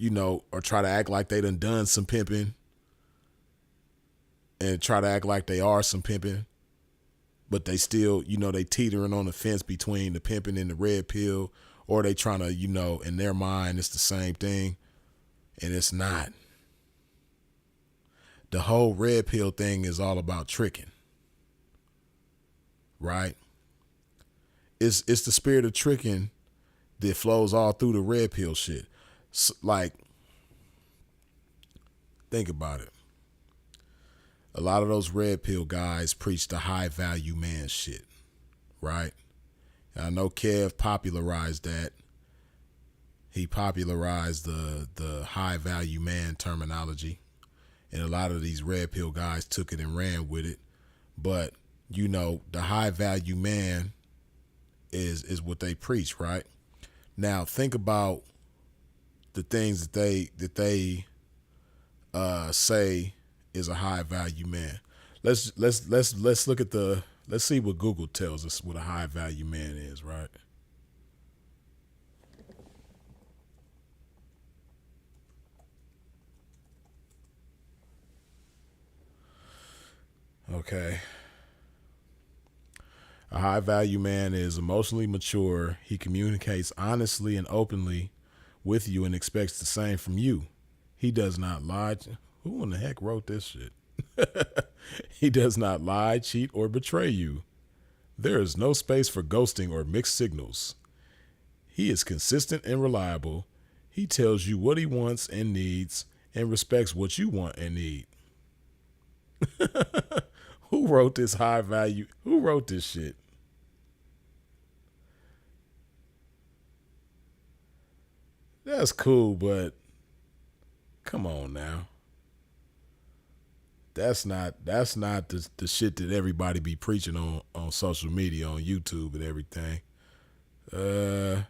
or try to act like they done some pimping and try to act like they are some pimping, but they still, they teetering on the fence between the pimping and the red pill, or they trying to, in their mind, it's the same thing, and it's not. The whole red pill thing is all about tricking. Right? It's the spirit of tricking that flows all through the red pill shit. So, like, think about it. A lot of those red pill guys preach the high value man shit, right? And I know Kev popularized that. He popularized the high value man terminology, and a lot of these red pill guys took it and ran with it. But the high value man is what they preach, right? Now think about the things that they say is a high value man. Let's look at let's see what Google tells us what a high value man is, right? Okay. A high value man is emotionally mature. He communicates honestly and openly with you and expects the same from you. He does not lie. Who in the heck wrote this shit? He does not lie, cheat, or betray you. There is no space for ghosting or mixed signals. He is consistent and reliable. He tells you what he wants and needs and respects what you want and need. Who wrote this high value? Who wrote this shit? That's cool, but come on now. That's not the shit that everybody be preaching on social media, on YouTube and everything. Let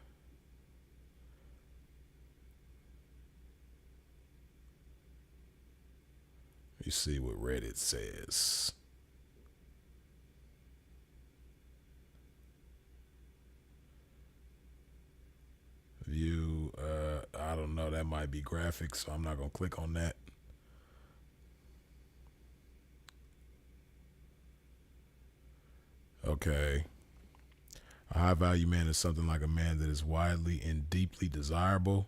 me see what Reddit says. View, I don't know, that might be graphics, so I'm not gonna click on that. Okay. A high value man is something like a man that is widely and deeply desirable.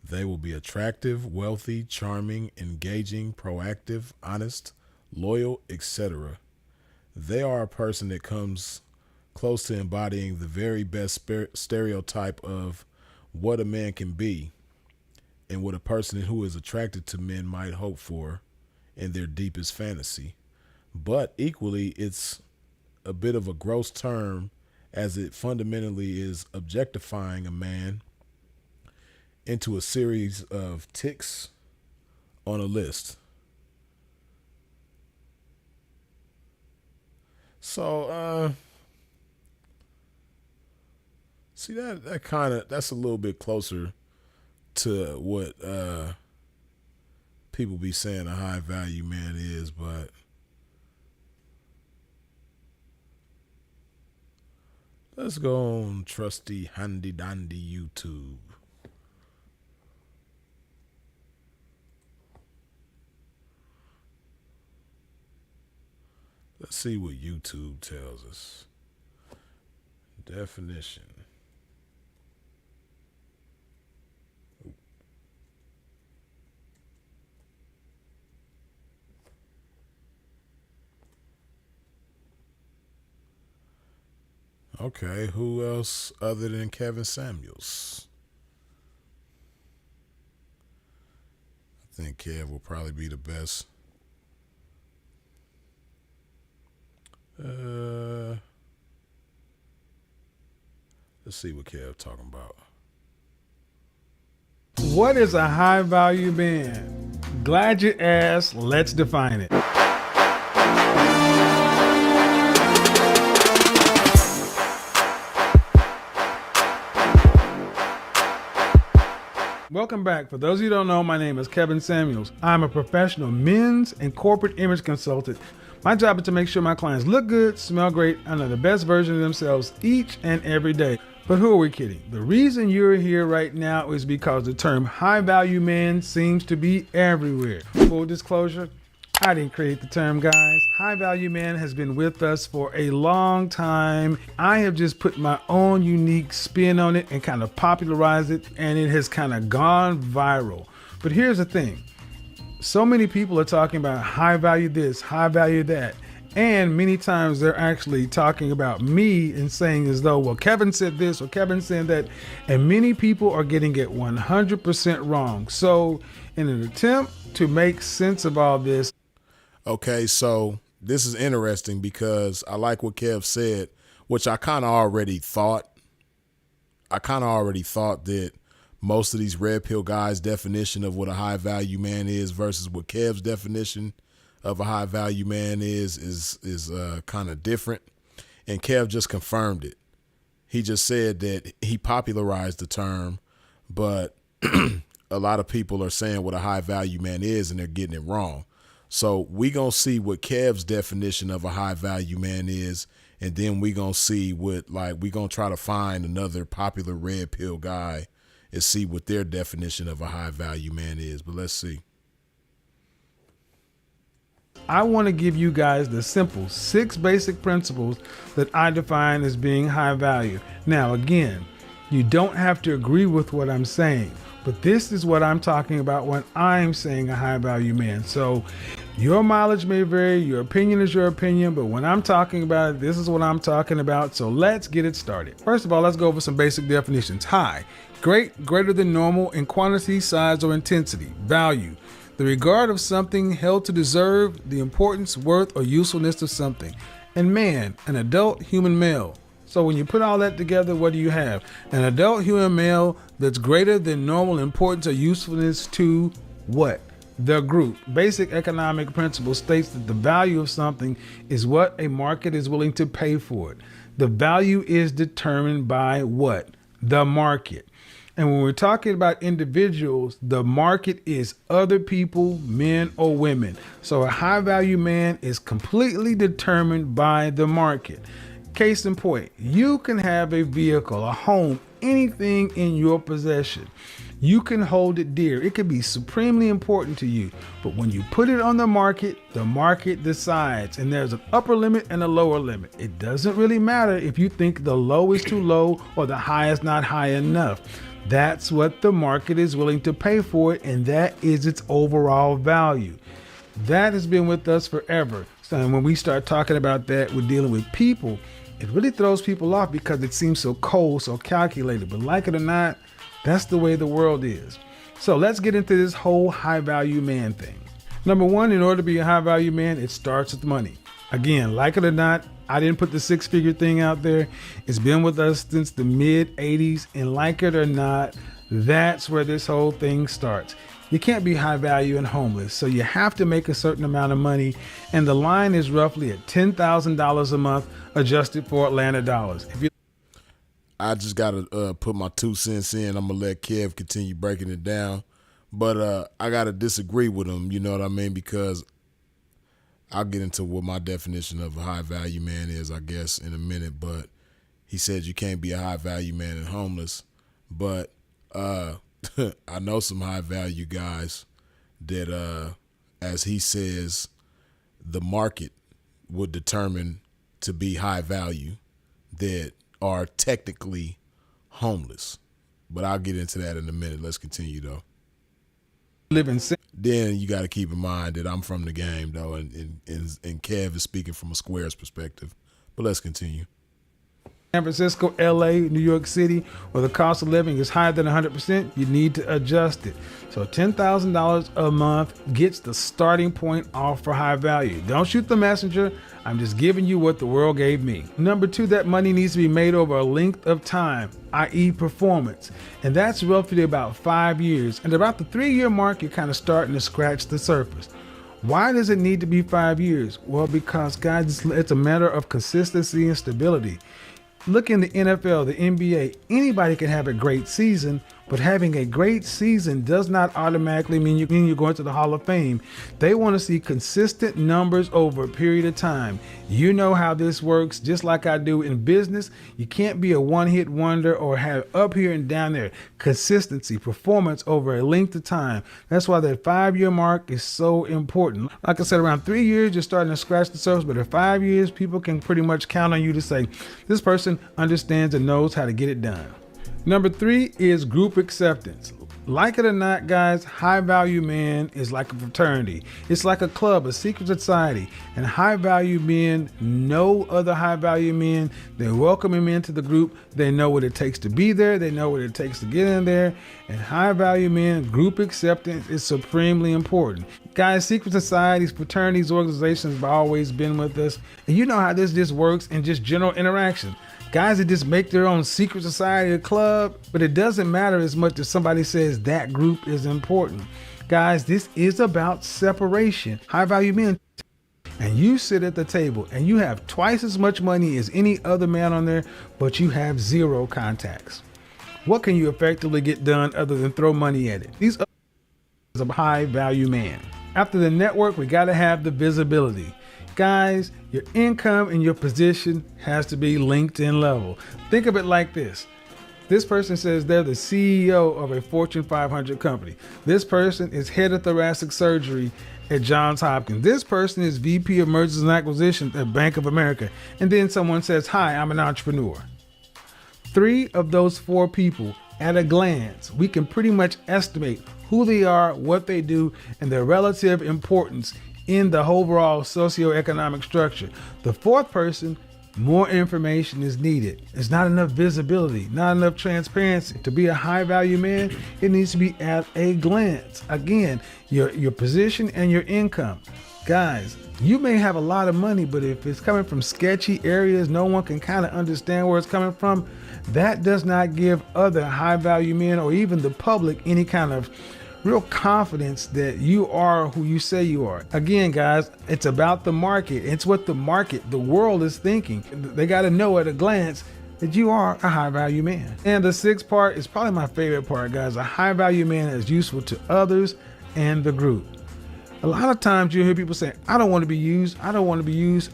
They will be attractive, wealthy, charming, engaging, proactive, honest, loyal, etc. They are a person that comes close to embodying the very best stereotype of what a man can be and what a person who is attracted to men might hope for in their deepest fantasy. But equally, it's a bit of a gross term, as it fundamentally is objectifying a man into a series of ticks on a list. So, see that's a little bit closer to what people be saying a high value man is, but let's go on trusty handy dandy YouTube. Let's see what YouTube tells us. Definition. Okay, who else other than Kevin Samuels? I think Kev will probably be the best. Let's see what Kev talking about. What is a high value man? Glad you asked. Let's define it. Welcome back. For those of you who don't know, my name is Kevin Samuels. I'm a professional men's and corporate image consultant. My job is to make sure my clients look good, smell great, and are the best version of themselves each and every day. But who are we kidding? The reason you're here right now is because the term high value man seems to be everywhere. Full disclosure, I didn't create the term, guys. High value man has been with us for a long time. I have just put my own unique spin on it and kind of popularized it, and it has kind of gone viral. But here's the thing. So many people are talking about high value this, high value that. And many times they're actually talking about me and saying as though, well, Kevin said this or Kevin said that. And many people are getting it 100% wrong. So in an attempt to make sense of all this. Okay, so this is interesting because I like what Kev said, which I kind of already thought. I kind of already thought that most of these red pill guys' definition of what a high value man is versus what Kev's definition of a high value man is kind of different. And Kev just confirmed it. He just said that he popularized the term, but a lot of people are saying what a high value man is and they're getting it wrong. So we gonna see what Kev's definition of a high value man is, and then we gonna see what, like, we gonna try to find another popular red pill guy and see what their definition of a high value man is. But let's see. I want to give you guys the simple 6 basic principles that I define as being high value. Now, again, you don't have to agree with what I'm saying, but this is what I'm talking about when I'm saying a high value man. So your mileage may vary, your opinion is your opinion, but when I'm talking about it, this is what I'm talking about. So let's get it started. First of all, let's go over some basic definitions. High, great, greater than normal in quantity, size, or intensity. Value, the regard of something held to deserve, the importance, worth, or usefulness of something. And man, an adult human male. So when you put all that together, what do you have? An adult human male that's greater than normal importance or usefulness to what? The group. Basic economic principle states that the value of something is what a market is willing to pay for it. The value is determined by what? The market. And when we're talking about individuals, the market is other people, men or women. So a high value man is completely determined by the market. Case in point, you can have a vehicle, a home, anything in your possession. You can hold it dear. It could be supremely important to you. But when you put it on the market decides. And there's an upper limit and a lower limit. It doesn't really matter if you think the low is too low or the high is not high enough. That's what the market is willing to pay for it, and that is its overall value. That has been with us forever. So when we start talking about that, we're dealing with people. It really throws people off because it seems so cold, so calculated. But like it or not, that's the way the world is. So let's get into this whole high value man thing. Number one, in order to be a high value man, it starts with money. Again, like it or not, I didn't put the 6-figure thing out there. It's been with us since the mid 80s, and like it or not, that's where this whole thing starts. You can't be high value and homeless, so you have to make a certain amount of money, and the line is roughly at $10,000 a month adjusted for Atlanta dollars. I just got to put my 2 cents in. I'm going to let Kev continue breaking it down. But I got to disagree with him, you know what I mean? Because I'll get into what my definition of a high value man is, I guess, in a minute. But he said you can't be a high value man and homeless. But I know some high value guys that, as he says, the market would determine to be high value that are technically homeless. But I'll get into that in a minute. Let's continue, though. Then you got to keep in mind that I'm from the game, though, and Kev is speaking from a Squares perspective. But let's continue. San Francisco, LA, New York City, where the cost of living is higher than 100%, you need to adjust it. So $10,000 a month gets the starting point off for high value. Don't shoot the messenger. I'm just giving you what the world gave me. Number two, that money needs to be made over a length of time, i.e. performance. And that's roughly about 5 years. And about the 3-year mark, you're kind of starting to scratch the surface. Why does it need to be 5 years? Well, because, guys, it's a matter of consistency and stability. Look in the NFL, the NBA, anybody can have a great season But having a great season does not automatically mean you're going to the Hall of Fame. They want to see consistent numbers over a period of time. You know how this works, just like I do in business. You can't be a one-hit wonder or have up here and down there. Consistency, performance over a length of time. That's why that 5-year mark is so important. Like I said, around 3 years, you're starting to scratch the surface, but at 5 years, people can pretty much count on you to say, this person understands and knows how to get it done. Number 3 is group acceptance. Like it or not, guys, high value men is like a fraternity. It's like a club, a secret society. And high value men know other high value men. They welcome them into the group. They know what it takes to be there. They know what it takes to get in there. And high value men, group acceptance is supremely important. Guys, secret societies, fraternities, organizations have always been with us. And you know how this just works in just general interaction. Guys that just make their own secret society or club, but it doesn't matter as much as somebody says that group is important. Guys, this is about separation. High value men, and you sit at the table and you have twice as much money as any other man on there, but you have 0 contacts. What can you effectively get done other than throw money at it? These are a high value man. After the network, we got to have the visibility. Guys, your income and your position has to be LinkedIn level. Think of it like this. This person says they're the CEO of a Fortune 500 company. This person is head of thoracic surgery at Johns Hopkins. This person is VP of Mergers and Acquisitions at Bank of America. And then someone says, hi, I'm an entrepreneur. 3 of those 4 people, at a glance, we can pretty much estimate who they are, what they do, and their relative importance in the overall socioeconomic structure. The 4th person, more information is needed. It's not enough visibility, not enough transparency. To be a high value man, it needs to be at a glance. Again, your position and your income. Guys, you may have a lot of money, but if it's coming from sketchy areas, no one can kind of understand where it's coming from. That does not give other high value men or even the public any kind of real confidence that you are who you say you are. Again, guys, it's about the market. It's what the market, the world is thinking. They got to know at a glance that you are a high value man. And the 6th part is probably my favorite part, guys. A high value man is useful to others and the group. A lot of times you'll hear people say, I don't want to be used. I don't want to be used.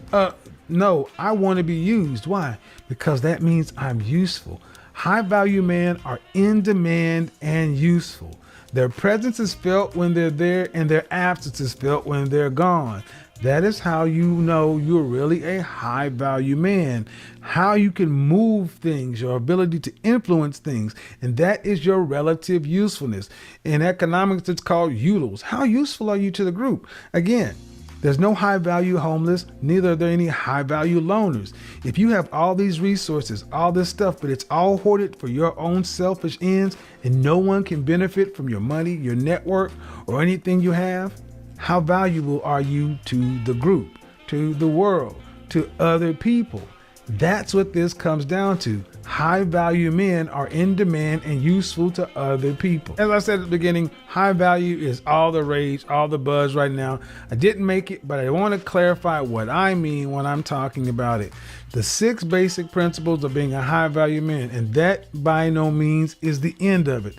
No, I want to be used. Why? Because that means I'm useful. High value men are in demand and useful. Their presence is felt when they're there and their absence is felt when they're gone. That is how you know you're really a high value man. How you can move things, your ability to influence things. And that is your relative usefulness. In economics, it's called utilals. How useful are you to the group? Again, there's no high value homeless, neither are there any high value loners. If you have all these resources, all this stuff, but it's all hoarded for your own selfish ends and no one can benefit from your money, your network, or anything you have, how valuable are you to the group, to the world, to other people? That's what this comes down to. High value men are in demand and useful to other people. As I said at the beginning, high value is all the rage, all the buzz right now. I didn't make it, but I want to clarify what I mean when I'm talking about it. The 6 basic principles of being a high value man, and that by no means is the end of it.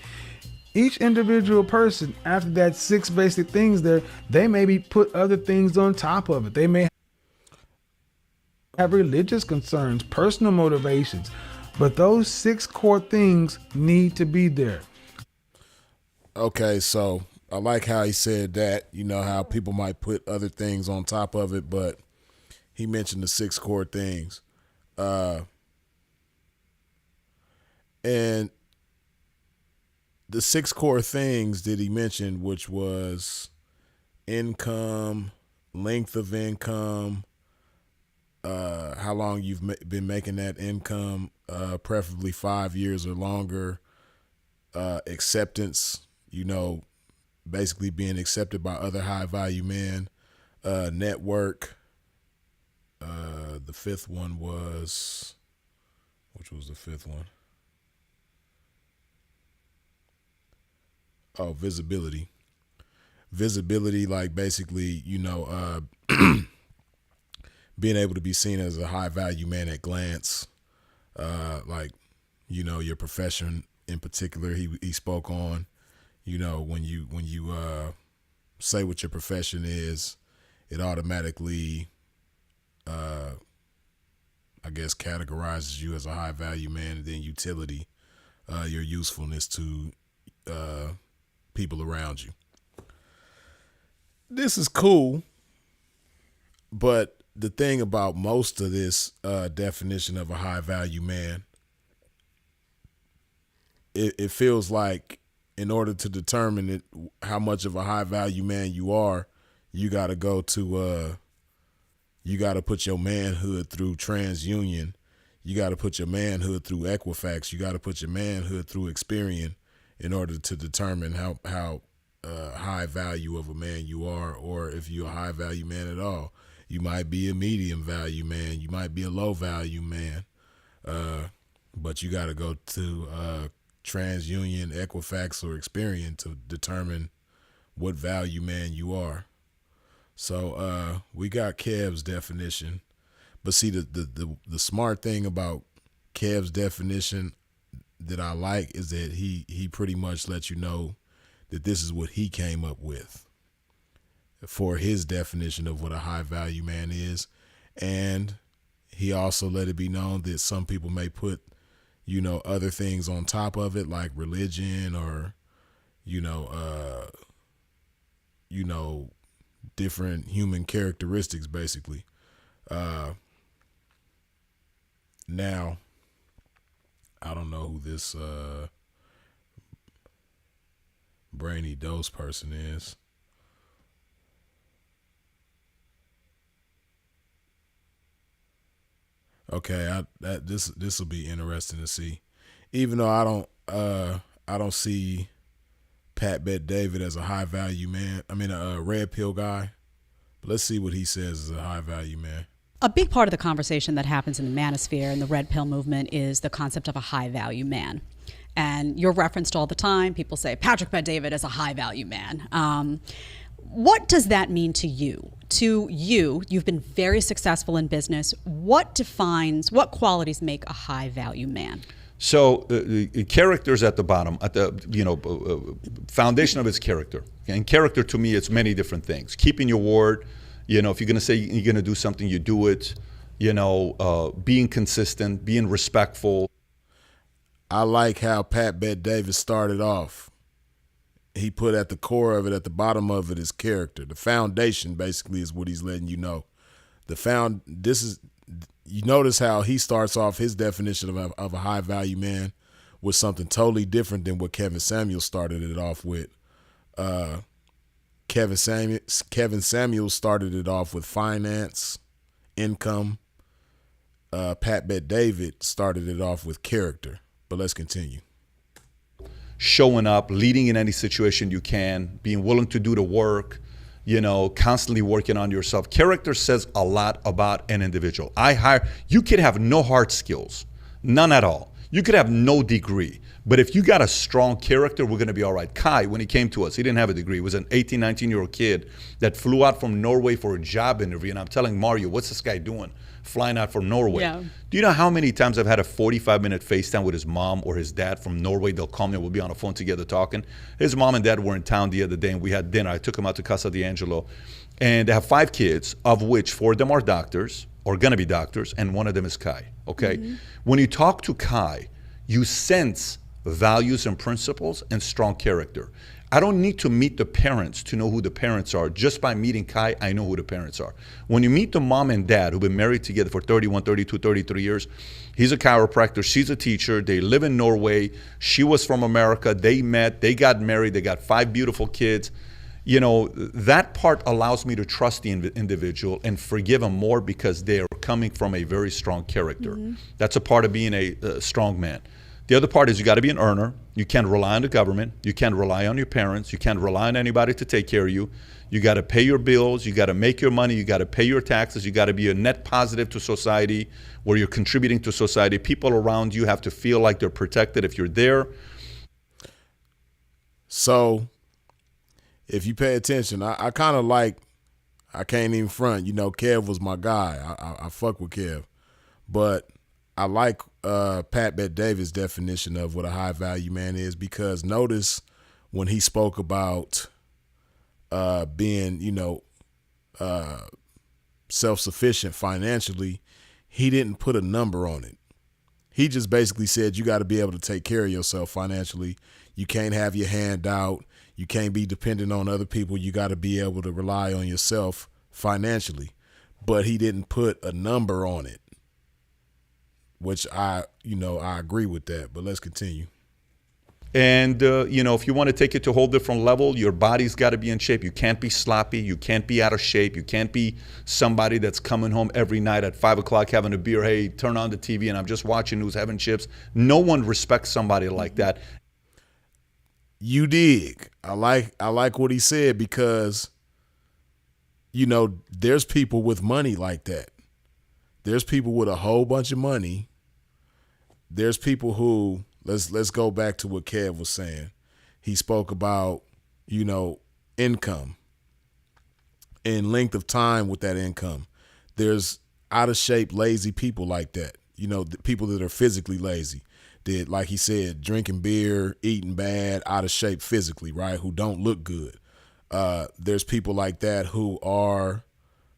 Each individual person, after that 6 basic things there, they maybe put other things on top of it. They may have religious concerns, personal motivations, but those 6 core things need to be there. Okay, so I like how he said that, you know, how people might put other things on top of it, but he mentioned the 6 core things. And the 6 core things that he mentioned, which was income, length of income, how long you've been making that income, preferably 5 years or longer, acceptance, you know, basically being accepted by other high value men, network. The 5th one was, which was the 5th one? Oh, visibility. Visibility, like basically, you know, being able to be seen as a high value man at glance, like, you know, your profession in particular he spoke on, when you say what your profession is, it automatically, I guess, categorizes you as a high value man, and then utility, your usefulness to people around you. This is cool, but the thing about most of this definition of a high value man, it feels like in order to determine how much of a high value man you are, you got to go to, you got to put your manhood through TransUnion. You got to put your manhood through Equifax. You got to put your manhood through Experian in order to determine how high value of a man you are, or if you're a high value man at all. You might be a medium value man. You might be a low value man. But you got to go to TransUnion, Equifax, or Experian to determine what value man you are. So we got Kev's definition. But see, the smart thing about Kev's definition that I like is that he pretty much lets you know that this is what he came up with for his definition of what a high value man is. And he also let it be known that some people may put, other things on top of it, like religion or, different human characteristics, basically. Now, I don't know who this brainy dose person is. Okay, this will be interesting to see. Even though I don't see Pat Bet David as a high value man. I mean a red pill guy. But let's see what he says as a high value man. A big part of the conversation that happens in the manosphere and the red pill movement is the concept of a high value man. And you're referenced all the time. People say Patrick Bet David is a high value man. What does that mean to you? To you, you've been very successful in business. What qualities make a high value man? So character's at the bottom, at the foundation of its character. And character to me, it's many different things. Keeping your word, if you're going to say you're going to do something, you do it. Being consistent, being respectful. I like how Pat Bet Davis started off. He put at the core of it, at the bottom of it, is character. The foundation basically is what he's letting you know. You notice how he starts off his definition of a high value man with something totally different than what Kevin Samuel started it off with. Kevin Samuel started it off with finance, income. Pat Bet David started it off with character. But let's continue. Showing up, leading in any situation you can, being willing to do the work, constantly working on yourself. Character says a lot about an individual. You could have no hard skills, none at all. You could have no degree, but if you got a strong character, we're going to be all right. Kai, when he came to us, he didn't have a degree. He was an 18, 19-year-old kid that flew out from Norway for a job interview. And I'm telling Mario, what's this guy doing? Flying out from Norway. Yeah. Do you know how many times I've had a 45-minute FaceTime with his mom or his dad from Norway? They'll call me and we'll be on the phone together talking. His mom and dad were in town the other day and we had dinner. I took him out to Casa D'Angelo. And they have 5 kids, of which 4 of them are doctors or going to be doctors, and one of them is Kai, okay? Mm-hmm. When you talk to Kai, you sense values and principles and strong character. I don't need to meet the parents to know who the parents are. Just by meeting Kai, I know who the parents are. When you meet the mom and dad who've been married together for 31, 32, 33 years, he's a chiropractor, she's a teacher, they live in Norway, she was from America, they met, they got married, they got 5 beautiful kids. That part allows me to trust the individual and forgive them more because they are coming from a very strong character. Mm-hmm. That's a part of being a strong man. The other part is you got to be an earner. You can't rely on the government. You can't rely on your parents. You can't rely on anybody to take care of you. You got to pay your bills. You got to make your money. You got to pay your taxes. You got to be a net positive to society where you're contributing to society. People around you have to feel like they're protected if you're there. So if you pay attention, I kind of like, I can't even front, Kev was my guy. I fuck with Kev. But I like Pat Bet Davis' definition of what a high value man is, because notice when he spoke about being, self-sufficient financially, he didn't put a number on it. He just basically said you got to be able to take care of yourself financially. You can't have your hand out. You can't be dependent on other people. You got to be able to rely on yourself financially. But he didn't put a number on it, which I agree with that. But let's continue. And, if you want to take it to a whole different level, your body's got to be in shape. You can't be sloppy. You can't be out of shape. You can't be somebody that's coming home every night at 5 o'clock having a beer. Hey, turn on the TV and I'm just watching news, having chips. No one respects somebody like that. You dig. I like what he said, because, there's people with money like that. There's people with a whole bunch of money. There's people who, let's go back to what Kev was saying. He spoke about, income and length of time with that income. There's out of shape, lazy people like that. The people that are physically lazy, that, like he said, drinking beer, eating bad, out of shape physically, right? Who don't look good. There's people like that who are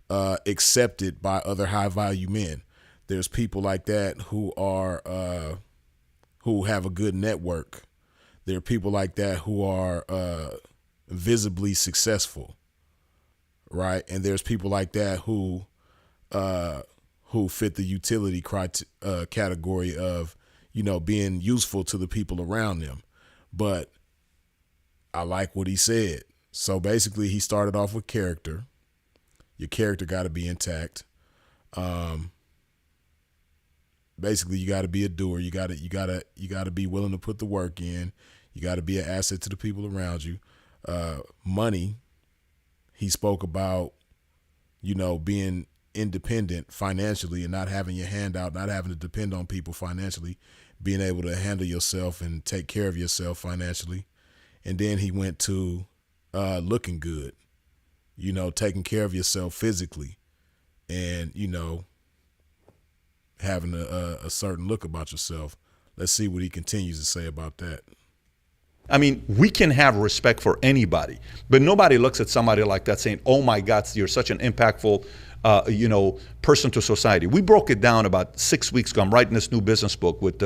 accepted by other high value men. There's people like that who are who have a good network. There are people like that who are visibly successful, right? And there's people like that who fit the utility category of, being useful to the people around them. But I like what he said. So basically, he started off with character. Your character got to be intact. Basically, you got to be a doer. You got to be willing to put the work in. You got to be an asset to the people around you. Money. He spoke about, being independent financially and not having your hand out, not having to depend on people financially, being able to handle yourself and take care of yourself financially. And then he went to looking good, taking care of yourself physically, and, having a certain look about yourself. Let's see what he continues to say about that. I mean, we can have respect for anybody, but nobody looks at somebody like that saying, oh my God, you're such an impactful, person to society. We broke it down about 6 weeks ago. I'm writing this new business book with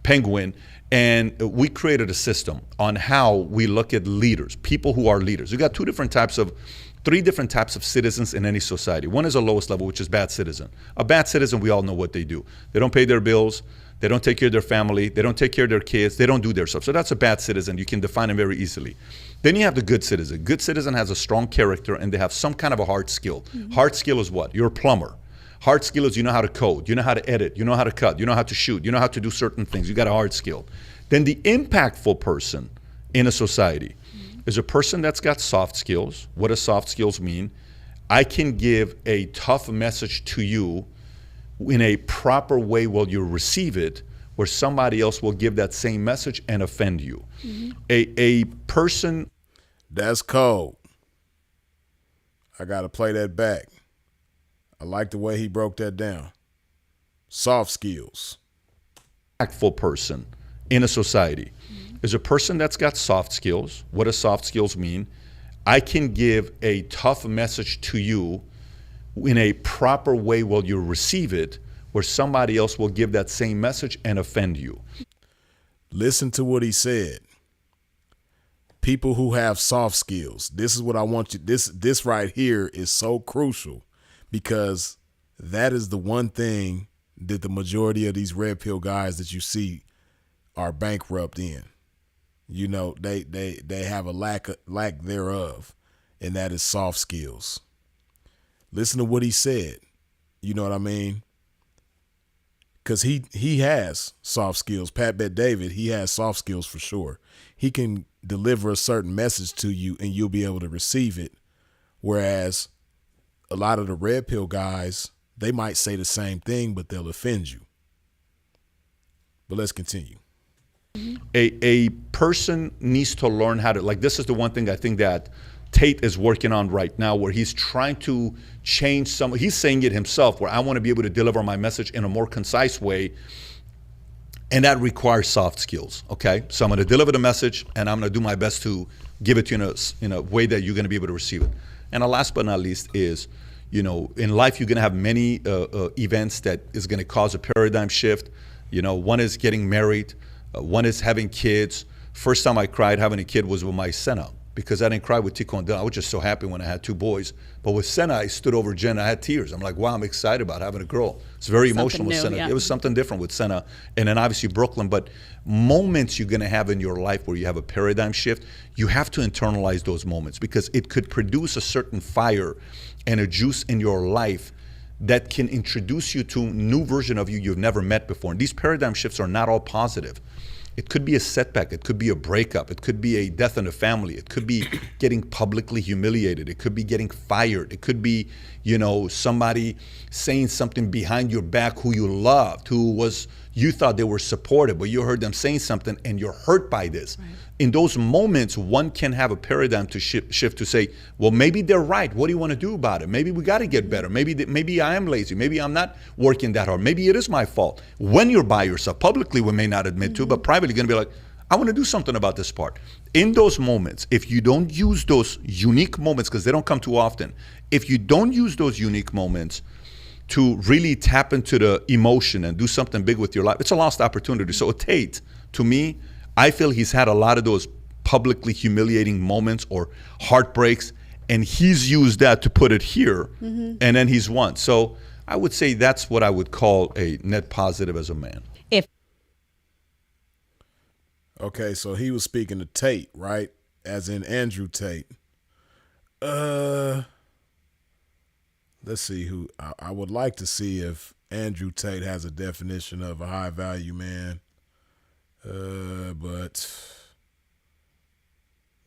Penguin, and we created a system on how we look at leaders, people who are leaders. We got three different types of citizens in any society. One is the lowest level, which is bad citizen. A bad citizen, we all know what they do. They don't pay their bills. They don't take care of their family. They don't take care of their kids. They don't do their stuff. So that's a bad citizen. You can define them very easily. Then you have the good citizen. Good citizen has a strong character and they have some kind of a hard skill. Mm-hmm. Hard skill is what? You're a plumber. Hard skill is you know how to code. You know how to edit. You know how to cut. You know how to shoot. You know how to do certain things. You got a hard skill. Then the impactful person in a society is a person that's got soft skills. What does soft skills mean? I can give a tough message to you in a proper way while you receive it, where somebody else will give that same message and offend you. Mm-hmm. A person. That's cold. I got to play that back. I like the way he broke that down. Soft skills. Impactful person in a society is a person that's got soft skills. What does soft skills mean? I can give a tough message to you in a proper way while you receive it, where somebody else will give that same message and offend you. Listen to what he said. People who have soft skills. This is what I want you. This right here is so crucial, because that is the one thing that the majority of these red pill guys that you see are bankrupt in. They have a lack thereof, and that is soft skills. Listen to what he said. You know what I mean? Because he has soft skills. Pat Bet David, he has soft skills for sure. He can deliver a certain message to you and you'll be able to receive it. Whereas a lot of the red pill guys, they might say the same thing, but they'll offend you. But let's continue. A person needs to learn how to, like, this is the one thing I think that Tate is working on right now, where he's trying to change he's saying it himself, where I want to be able to deliver my message in a more concise way And that requires soft skills, okay? So I'm gonna deliver the message, and I'm gonna do my best to give it to you in a way that you're gonna be able to receive it. And last but not least is, in life you're gonna have many events that is gonna cause a paradigm shift. One is getting married, one is having kids. First time I cried having a kid was with my Senna, because I didn't cry with Tico and Dylan. I was just so happy when I had 2 boys. But with Senna, I stood over Jen, I had tears. I'm like, wow, I'm excited about having a girl. It's very emotional with Senna. Yeah. It was something different with Senna. And then obviously Brooklyn. But moments you're gonna have in your life where you have a paradigm shift, you have to internalize those moments, because it could produce a certain fire and a juice in your life that can introduce you to a new version of you you've never met before. And these paradigm shifts are not all positive. It could be a setback, it could be a breakup, it could be a death in the family, it could be getting publicly humiliated, it could be getting fired, it could be, somebody saying something behind your back who you loved, you thought they were supportive, but you heard them saying something and you're hurt by this. Right. In those moments, one can have a paradigm to shift to say, well, maybe they're right. What do you want to do about it? Maybe we got to get better. Maybe I am lazy. Maybe I'm not working that hard. Maybe it is my fault. When you're by yourself, publicly we may not admit to, but privately you're going to be like, I want to do something about this part. In those moments, if you don't use those unique moments, because they don't come too often, if you don't use those unique moments to really tap into the emotion and do something big with your life, it's a lost opportunity. So Tate, to me, I feel he's had a lot of those publicly humiliating moments or heartbreaks, and he's used that to put it here, and then he's won. So I would say that's what I would call a net positive as a man. Okay, so he was speaking to Tate, right? As in Andrew Tate. Let's see who I would like to see if Andrew Tate has a definition of a high value man. But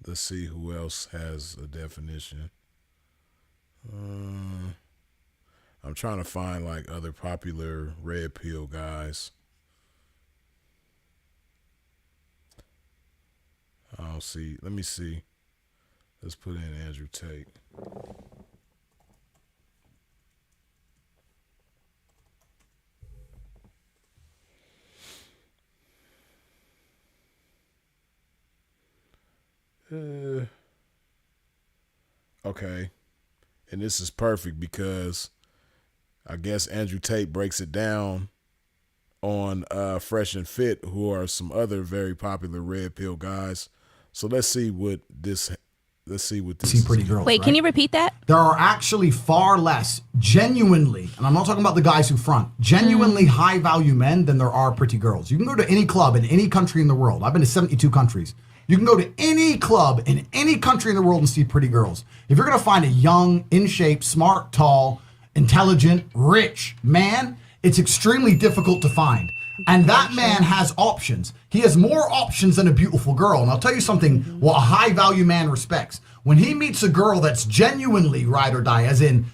let's see who else has a definition. I'm trying to find like other popular red pill guys. I don't see. Let me see. Let's put in Andrew Tate. Okay. And this is perfect because I guess Andrew Tate breaks it down on Fresh and Fit, who are some other very popular red pill guys. So let's see what this See pretty girls. Wait, right? can you repeat that? There are actually far less genuinely, and I'm not talking about the guys who front, genuinely high value men than there are pretty girls. You can go to any club in any country in the world. I've been to 72 countries. You can go to any club in any country in the world and see pretty girls. If you're going to find a young, in shape, smart, tall, intelligent, rich man, it's extremely difficult to find. And that man has options. He has more options than a beautiful girl. And I'll tell you something, what a high value man respects. When he meets a girl that's genuinely ride or die, as in,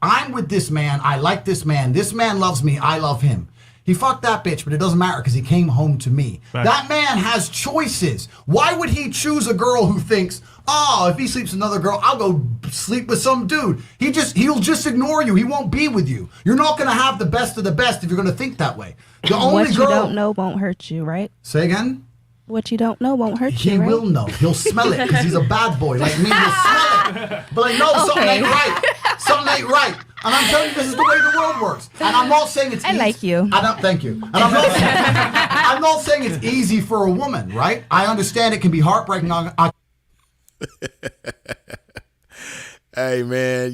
I'm with this man, I like this man loves me, I love him. He fucked that bitch, but it doesn't matter because he came home to me. Right. That man has choices. Why would he choose a girl who thinks, oh, if he sleeps with another girl, I'll go sleep with some dude. He'll just ignore you. He won't be with you. You're not going to have the best of the best if you're going to think that way. The only what you don't know won't hurt you, right? Say again? What you don't know won't hurt you, He right? will know. He'll smell it because he's a bad boy like me. He'll smell it. But like, no, something ain't right. Something ain't right. And I'm telling you, this is the way the world works. And I'm not saying it's easy. I like you. Thank you. And I'm not saying it's easy for a woman, right? I understand it can be heartbreaking. Hey, man,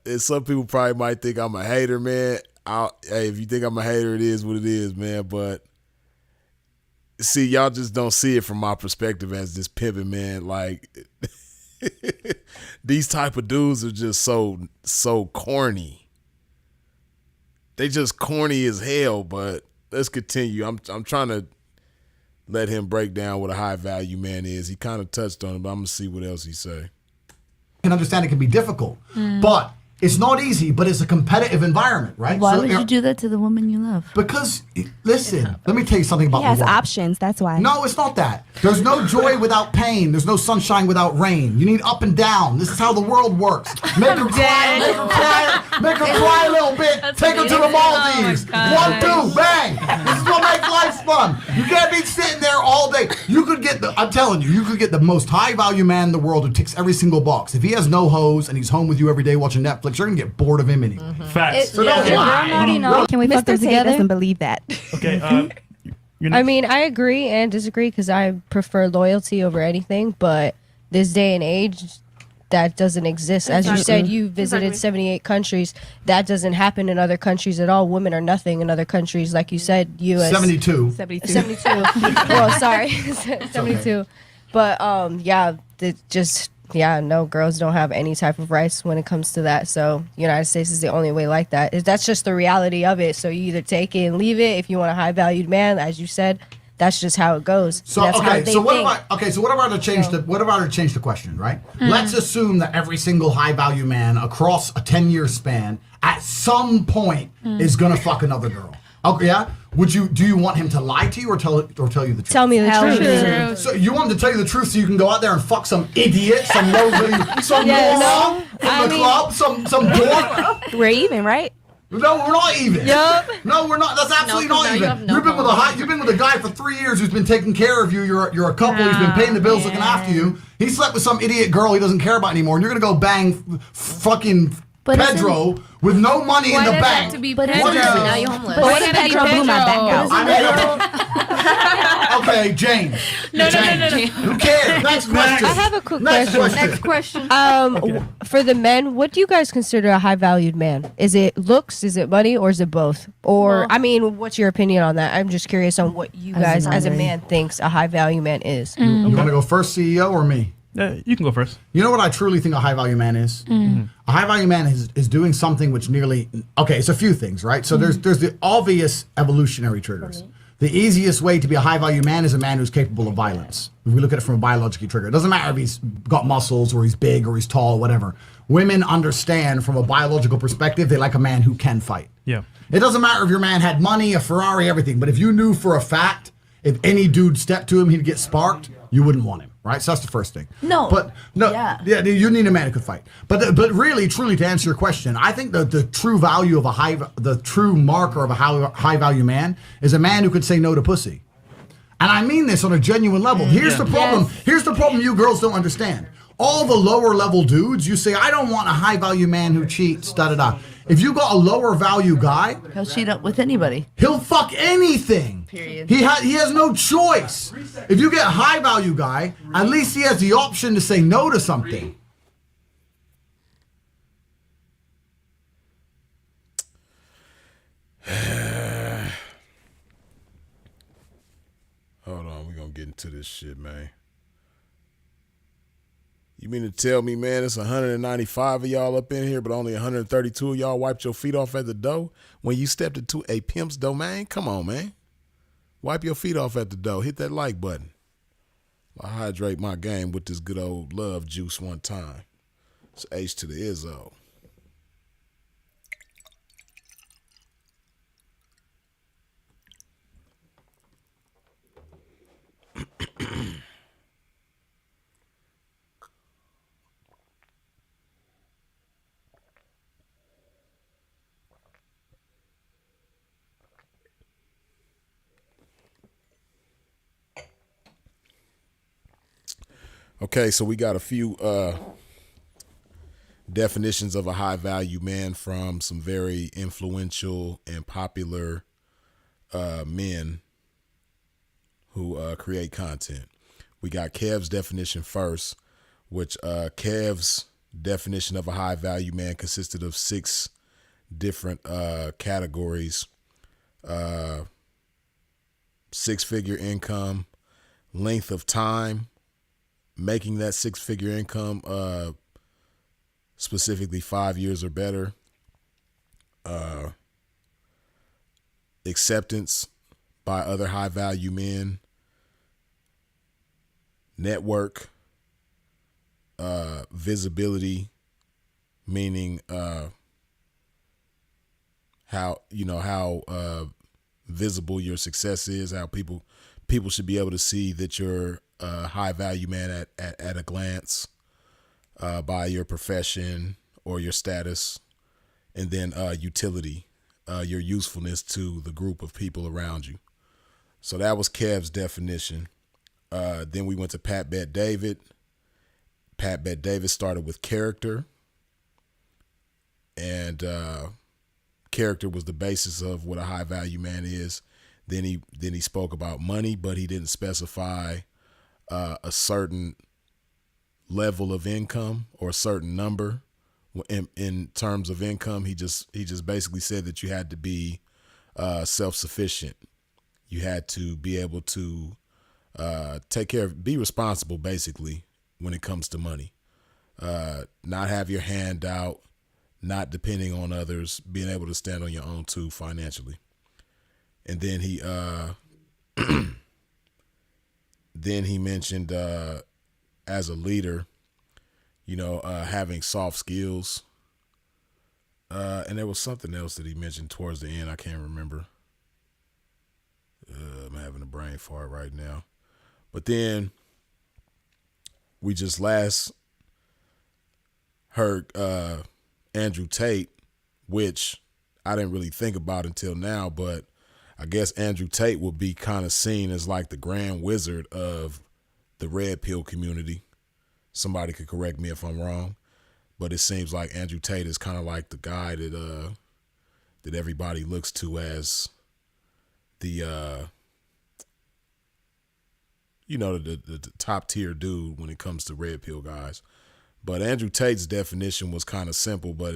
and some people probably might think I'm a hater, man. Hey, if you think I'm a hater, it is what it is, man. But see, y'all just don't see it from my perspective as this pimpin', man. Like, these type of dudes are just so corny. They just corny as hell. But let's continue. I'm trying to let him break down what a high value man is. He kind of touched on it, but I'm gonna see what else he say. I can understand it can be difficult, but It's not easy, but it's a competitive environment, right? Why would you do that to the woman you love? Because, listen, let me tell you something about He has the world. options. That's why. No, it's not that. There's no joy without pain. There's no sunshine without rain. You need up and down. This is how the world works. Make her cry, make her cry a little bit. Take her to the Maldives. Oh 1, 2, bang. This is what makes life fun. You can't be sitting there all day. You could get I'm telling you, you could get the most high value man in the world who ticks every single box. If he has no hoes and he's home with you every day watching Netflix, you're gonna get bored of him anyway. Facts. So don't lie. Can we fuck them Mr. Tay together? doesn't believe that. Okay. You're I mean, I agree and disagree because I prefer loyalty over anything, but this day and age, that doesn't exist. As you said, you visited 78 countries. That doesn't happen in other countries at all. Women are nothing in other countries. Like you said, U.S. 72. 72. Well, sorry. 72. But, yeah, no, girls don't have any type of rights when it comes to that. So United States is the only way like that. That's just the reality of it. So you either take it and leave it. If you want a high valued man, as you said, that's just how it goes. So That's how they what think. about to change the question, right? Let's assume that every single high value man across a 10-year span at some point is gonna fuck another girl. Okay, yeah. Do you want him to lie to you or tell you the truth? Tell me the truth. So you want him to tell you the truth so you can go out there and fuck some idiot, some moron from the club, some dork? We're even, right? No, we're not even. Yup. No, we're not. That's absolutely not even. You've been with a guy for 3 years who's been taking care of you. You're a couple. He's been paying the bills, looking after you. He slept with some idiot girl he doesn't care about anymore, and you're gonna go bang fucking Pedro with no money in the bank. Pedro? Now you're homeless. But what if Pedro blew my back out? Okay, James. No. Who cares? Next question. I have a quick Next question. Next question. For the men, what do you guys consider a high valued man? Is it looks, is it money, or is it both? Or I mean, what's your opinion on that? I'm just curious on what you guys as a man thinks a high value man is. You want to go first, CEO, or me? You can go first. You know what I truly think a high value man is? A high value man is doing something which it's a few things, right? So there's the obvious evolutionary triggers. The easiest way to be a high value man is a man who's capable of violence. If we look at it from a biologically trigger, it doesn't matter if he's got muscles or he's big or he's tall, whatever. Women understand from a biological perspective, they like a man who can fight. Yeah. It doesn't matter if your man had money, a Ferrari, everything, but if you knew for a fact, if any dude stepped to him, he'd get sparked, you wouldn't want him, right? So that's the first thing. Yeah, you need a man who could fight. But really, truly, to answer your question, I think the true value of the true marker of a high value man is a man who could say no to pussy. And I mean this on a genuine level. Here's the problem. Here's the problem you girls don't understand. All the lower level dudes, you say, I don't want a high value man who cheats, da-da-da. If you got a lower value guy, He'll cheat up with anybody. he'll fuck anything. Period. He has no choice. If you get a high value guy, at least he has the option to say no to something. Hold on, we're gonna get into this shit, man. You mean to tell me, man, it's 195 of y'all up in here, but only 132 of y'all wiped your feet off at the door when you stepped into a pimp's domain? Come on, man. Wipe your feet off at the door. Hit that like button. I'll hydrate my game with this good old love juice one time. It's H to the Izzo. Okay, so we got a few definitions of a high value man from some very influential and popular men who create content. We got Kev's definition first, which Kev's definition of a high value man consisted of 6 different categories: 6-figure income, length of time, making that 6-figure income specifically 5 years or better, acceptance by other high value men, network, visibility, meaning how visible your success is, how people should be able to see that you're a high value man at a glance by your profession or your status, and then utility, your usefulness to the group of people around you. So that was Kev's definition. Then we went to Pat Bet David. Pat Bet David started with character, and character was the basis of what a high value man is. Then he spoke about money, but he didn't specify a certain level of income or a certain number in terms of income. He just basically said that you had to be self-sufficient. You had to be able to take care of, be responsible basically when it comes to money. Not have your hand out, not depending on others, being able to stand on your own too financially. And then he mentioned as a leader, having soft skills. And there was something else that he mentioned towards the end. I can't remember. I'm having a brain fart right now. But then we just last heard Andrew Tate, which I didn't really think about until now, but I guess Andrew Tate will be kind of seen as like the grand wizard of the red pill community. Somebody could correct me if I'm wrong, but it seems like Andrew Tate is kind of like the guy that everybody looks to as the the top tier dude when it comes to red pill guys. But Andrew Tate's definition was kind of simple, but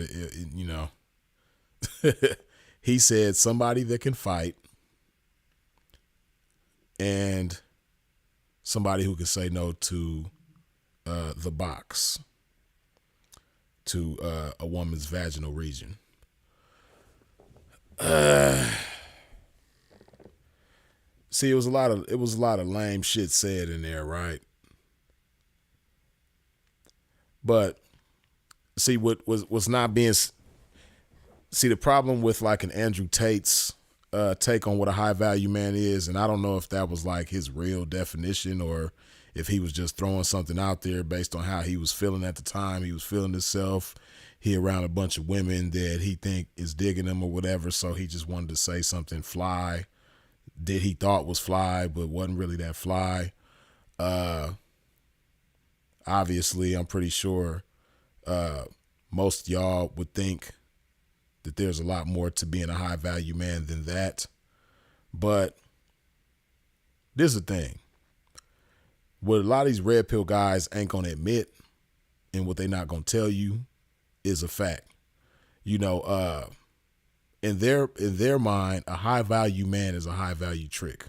he said somebody that can fight and somebody who can say no to the box, to a woman's vaginal region. See, it was a lot of lame shit said in there, right? But see, what's not being, see, the problem with like an Andrew Tate's take on what a high value man is, and I don't know if that was like his real definition or if he was just throwing something out there based on how he was feeling at the time. He was feeling himself. He around a bunch of women that he think is digging him or whatever, so he just wanted to say something fly that he thought was fly but wasn't really that fly. Obviously, I'm pretty sure most of y'all would think that there's a lot more to being a high value man than that. But this is the thing. What a lot of these red pill guys ain't gonna admit and what they not gonna tell you is a fact. In their mind, a high value man is a high value trick.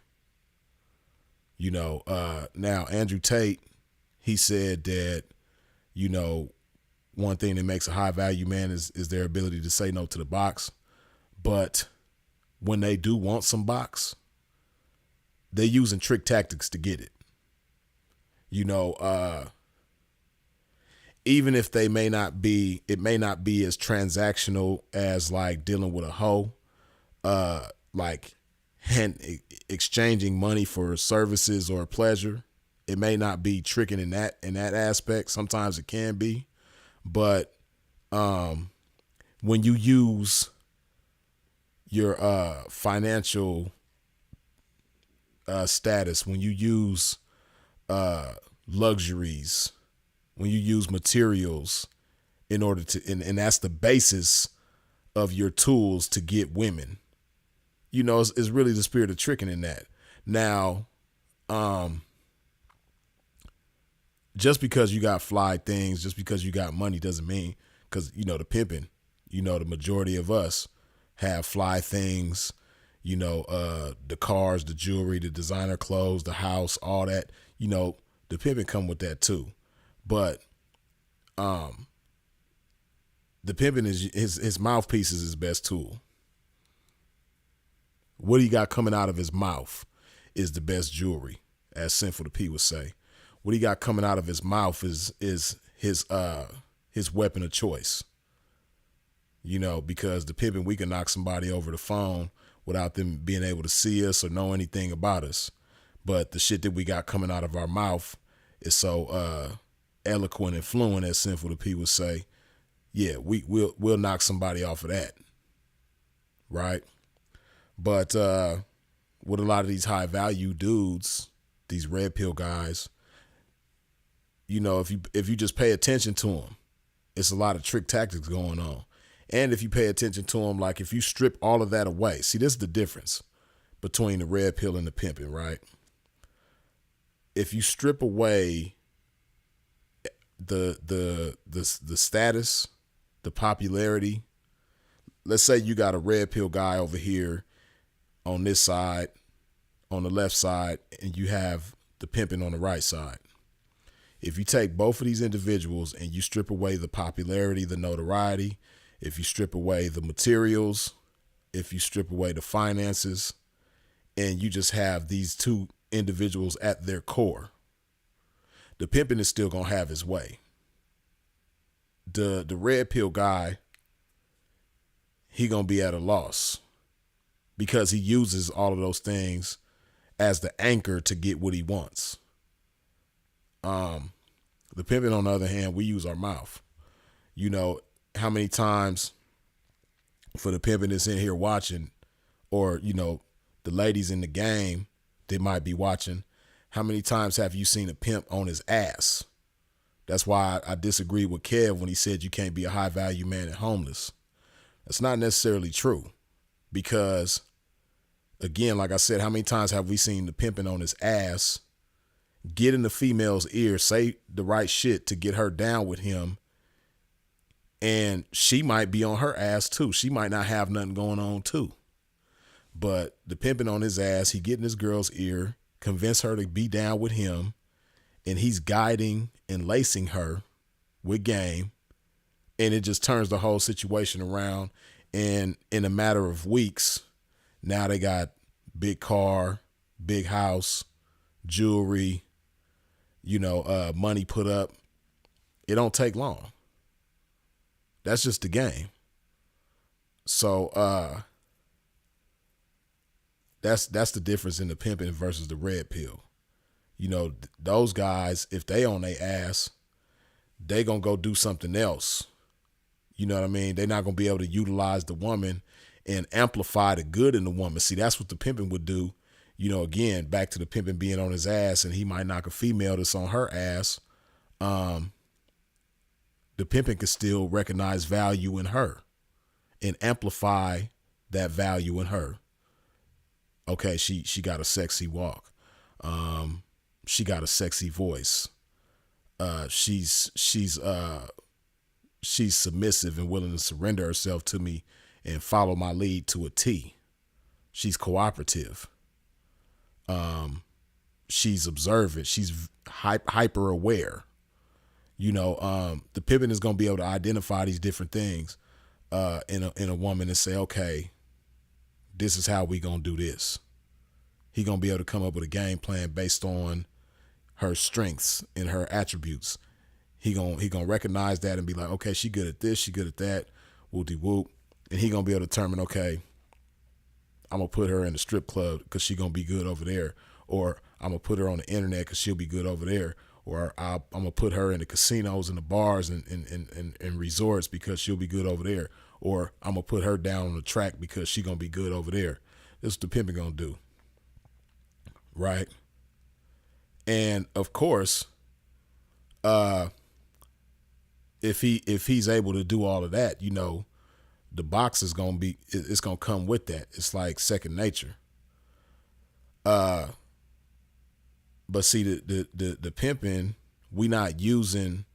Now Andrew Tate, he said that, one thing that makes a high value man is their ability to say no to the box. But when they do want some box, they're using trick tactics to get it. Even if it may not be as transactional as like dealing with a hoe, like exchanging money for services or pleasure. It may not be tricking in that aspect. Sometimes it can be, but when you use your financial status, when you use luxuries, when you use materials in order to, and that's the basis of your tools to get women, it's really the spirit of tricking in that. Now, just because you got fly things, just because you got money doesn't mean, because, the pimping, the majority of us have fly things, the cars, the jewelry, the designer clothes, the house, all that, the pimping come with that too. But the pimping is his mouthpiece is his best tool. What he got coming out of his mouth is the best jewelry, as Sinful the P would say. What he got coming out of his mouth is his weapon of choice. You know, because the pimping, we can knock somebody over the phone without them being able to see us or know anything about us. But the shit that we got coming out of our mouth is so eloquent and fluent, as Sinful to P would say. Yeah, we'll knock somebody off of that, right? But with a lot of these high value dudes, these red pill guys, you know, if you just pay attention to them, it's a lot of trick tactics going on. And if you pay attention to them, like if you strip all of that away, see, this is the difference between the red pill and the pimping, right? If you strip away the status, the popularity, let's say you got a red pill guy over here on this side, on the left side, and you have the pimping on the right side. If you take both of these individuals and you strip away the popularity, the notoriety, if you strip away the materials, if you strip away the finances, and you just have these two individuals at their core, the pimping is still gonna have his way. The red pill guy, he gonna be at a loss because he uses all of those things as the anchor to get what he wants. The pimping, on the other hand, we use our mouth. You know, how many times for the pimping that's in here watching, or, you know, the ladies in the game that might be watching, how many times have you seen a pimp on his ass? That's why I disagree with Kev when he said you can't be a high value man and homeless. That's not necessarily true, because again, like I said, how many times have we seen the pimping on his ass get in the female's ear, say the right shit to get her down with him, and she might be on her ass too. She might not have nothing going on too. But the pimping on his ass, he get in his girl's ear, convince her to be down with him, and he's guiding and lacing her with game, and it just turns the whole situation around. And in a matter of weeks, now they got big car, big house, jewelry, you know, money put up. It don't take long. That's just the game. So that's the difference in the pimping versus the red pill. You know, those guys, if they on their ass, they gonna go do something else. You know what I mean? They're not gonna be able to utilize the woman and amplify the good in the woman. See, that's what the pimping would do. You know, again, back to the pimping being on his ass, and he might knock a female that's on her ass. The pimping can still recognize value in her and amplify that value in her. Okay, she got a sexy walk. She got a sexy voice. She's submissive and willing to surrender herself to me and follow my lead to a T. She's cooperative. She's observant. She's hyper aware. You know, the pimping is going to be able to identify these different things in a woman and say, okay, this is how we going to do this. He going to be able to come up with a game plan based on her strengths and her attributes. He gonna recognize that and be like, okay, she good at this, she good at that, whoop-de-whoop. And he gonna be able to determine, okay, I'm gonna put her in the strip club because she gonna be good over there. Or I'm gonna put her on the internet because she'll be good over there. Or I'm gonna put her in the casinos and the bars and resorts because she'll be good over there. Or I'm gonna put her down on the track because she gonna be good over there. This is what the pimping gonna do. Right? And of course, if he's able to do all of that, you know, the box is it's gonna come with that. It's like second nature. But see, the pimping, we not using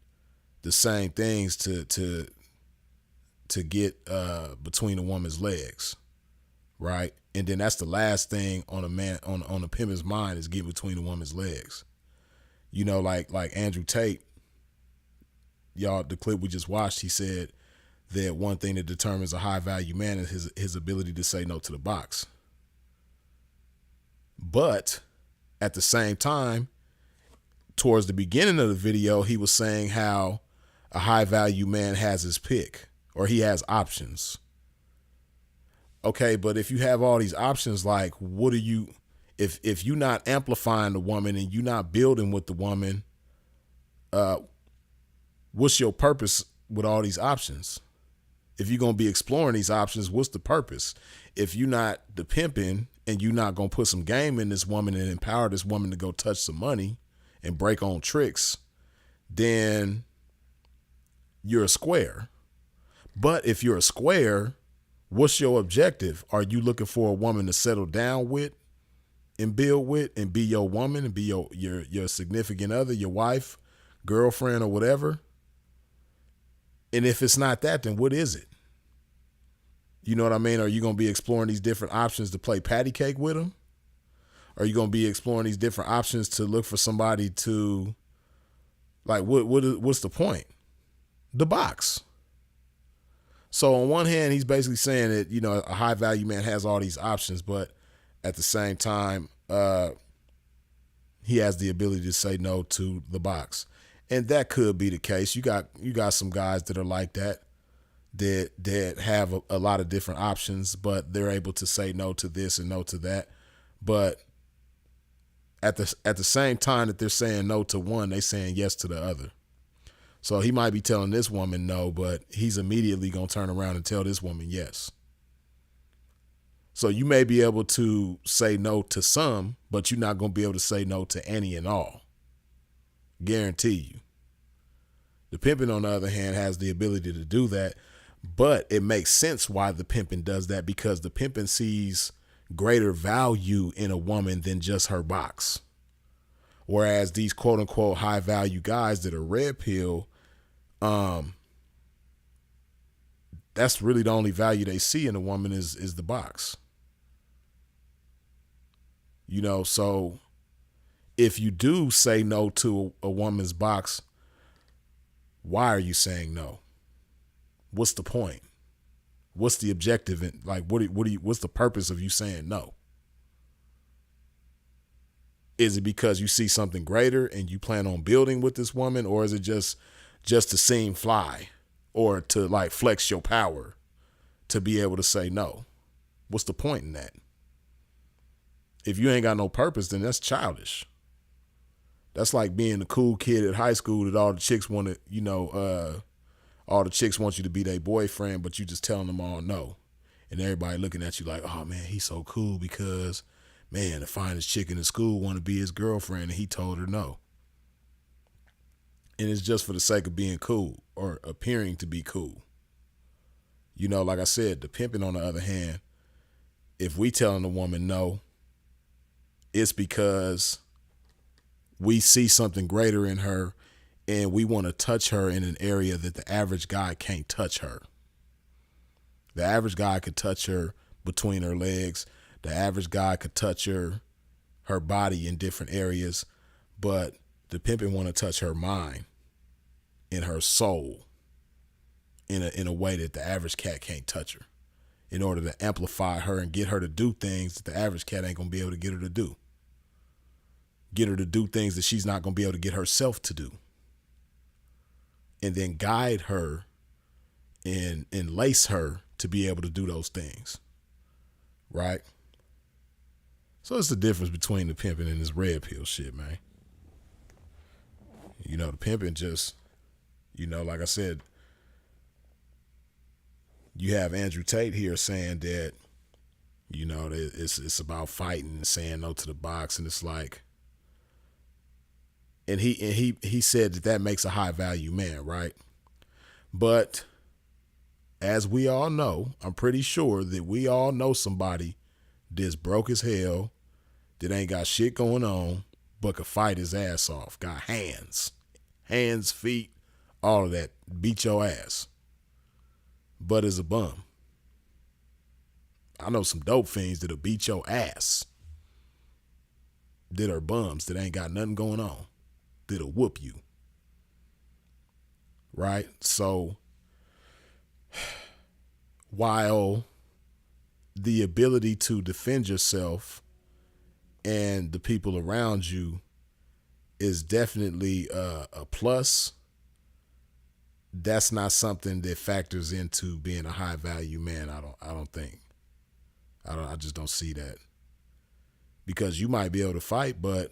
the same things to get between a woman's legs, right? And then that's the last thing on a pimpin's mind is get between a woman's legs. You know, like Andrew Tate, y'all, the clip we just watched, he said that one thing that determines a high value man is his ability to say no to the box. But at the same time, towards the beginning of the video, he was saying how a high value man has his pick. or he has options. Okay, but if you have all these options, like what are you, if you're not amplifying the woman and you're not building with the woman, what's your purpose with all these options? If you're going to be exploring these options, what's the purpose? If you're not the pimping and you're not going to put some game in this woman and empower this woman to go touch some money and break on tricks, then you're a square. But if you're a square, what's your objective? Are you looking for a woman to settle down with and build with and be your woman and be your significant other, your wife, girlfriend, or whatever? And if it's not that, then what is it? You know what I mean? Are you going to be exploring these different options to play patty cake with them? Are you going to be exploring these different options to look for somebody to, like, what's the point? The box. So on one hand, he's basically saying that, you know, a high value man has all these options, but at the same time, he has the ability to say no to the box. And that could be the case. You got some guys that are like that have a lot of different options, but they're able to say no to this and no to that. But at the same time that they're saying no to one, they're saying yes to the other. So he might be telling this woman no, but he's immediately going to turn around and tell this woman yes. So you may be able to say no to some, but you're not going to be able to say no to any and all. Guarantee you. The pimping, on the other hand, has the ability to do that, but it makes sense why the pimping does that, because the pimping sees greater value in a woman than just her box. Whereas these quote unquote high value guys that are red pill, that's really the only value they see in a woman is the box. You know, so if you do say no to a woman's box, why are you saying no? What's the point? What's the objective? Like, what's the purpose of you saying no? Is it because you see something greater and you plan on building with this woman, or is it just to seem fly or to like flex your power to be able to say no? What's the point in that? If you ain't got no purpose, then that's childish. That's like being the cool kid at high school that all the chicks want to, you know, all the chicks want you to be their boyfriend, but you just telling them all no. And everybody looking at you like, oh man, he's so cool because, man, the finest chick in the school want to be his girlfriend and he told her no. And it's just for the sake of being cool or appearing to be cool. You know, like I said, the pimping, on the other hand, if we telling a woman no, it's because we see something greater in her and we want to touch her in an area that the average guy can't touch her. The average guy could touch her between her legs. The average guy could touch her body in different areas, but the pimpin' want to touch her mind and her soul in a way that the average cat can't touch her, in order to amplify her and get her to do things that the average cat ain't gonna be able to get her to do. Get her to do things that she's not gonna be able to get herself to do. And then guide her and lace her to be able to do those things. Right? So it's the difference between the pimping and this red pill shit, man. You know, the pimping just, you know, like I said, you have Andrew Tate here saying that, you know, that it's about fighting and saying no to the box, and it's like, and he said that makes a high value man, right? But as we all know, I'm pretty sure that we all know somebody that's broke as hell, that ain't got shit going on, but could fight his ass off. Got hands, feet, all of that. Beat your ass. But is a bum. I know some dope fiends that'll beat your ass, that are bums, that ain't got nothing going on, that'll whoop you. Right? So while the ability to defend yourself and the people around you is definitely a plus, that's not something that factors into being a high value man. I don't think. I just don't see that. Because you might be able to fight, but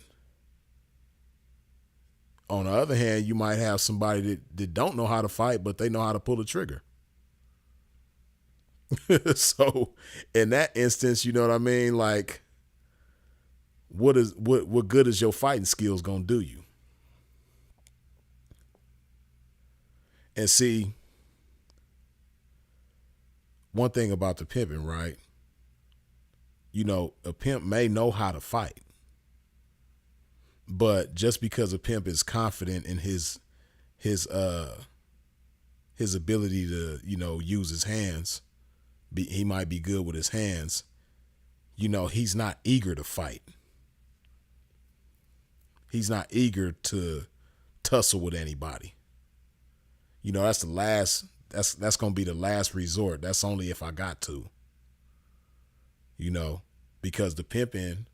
on the other hand, you might have somebody that don't know how to fight, but they know how to pull a trigger. So in that instance, you know what I mean? Like, what good is your fighting skills gonna do you? And see, one thing about the pimping, right? You know, a pimp may know how to fight, but just because a pimp is confident in his ability to, you know, use his hands, he might be good with his hands. You know, he's not eager to fight. He's not eager to tussle with anybody. You know, that's going to be the last resort. That's only if I got to. You know, because the pimping,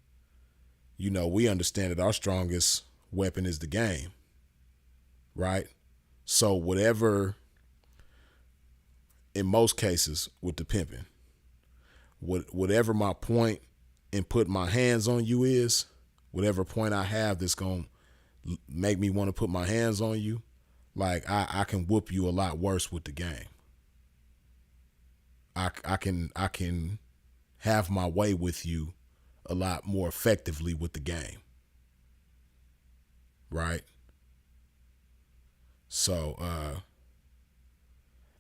you know, we understand that our strongest weapon is the game, right? So whatever, in most cases with the pimping, whatever my point in putting my hands on you is, whatever point I have that's going to make me want to put my hands on you, like I can whoop you a lot worse with the game. I can have my way with you a lot more effectively with the game. Right? So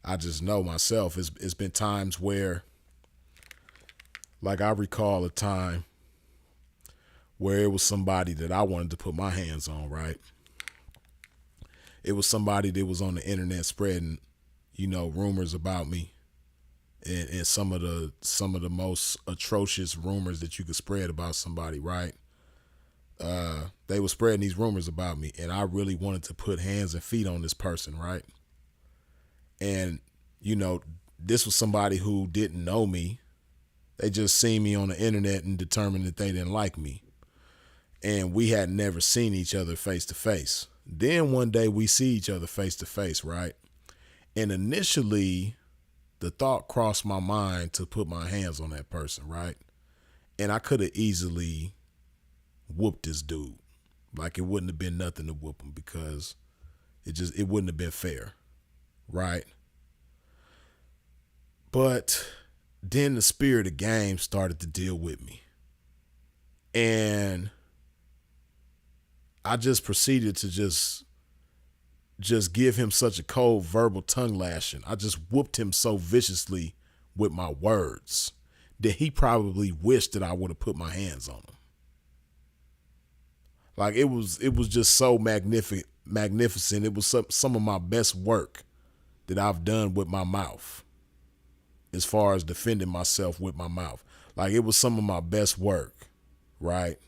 I just know myself, it's been times where, like, I recall a time where it was somebody that I wanted to put my hands on, right? It was somebody that was on the internet spreading, you know, rumors about me. And some of the most atrocious rumors that you could spread about somebody, right? They were spreading these rumors about me, and I really wanted to put hands and feet on this person, right? And, you know, this was somebody who didn't know me. They just seen me on the internet and determined that they didn't like me. And we had never seen each other face to face. Then one day we see each other face to face, right? And initially, the thought crossed my mind to put my hands on that person, right? And I could have easily whooped this dude. Like, it wouldn't have been nothing to whoop him because it wouldn't have been fair, right? But then the spirit of game started to deal with me. And I just proceeded to just give him such a cold verbal tongue lashing. I just whooped him so viciously with my words that he probably wished that I would have put my hands on him. Like, it was just so magnificent. It was some of my best work that I've done with my mouth, as far as defending myself with my mouth. Like, it was some of my best work, right?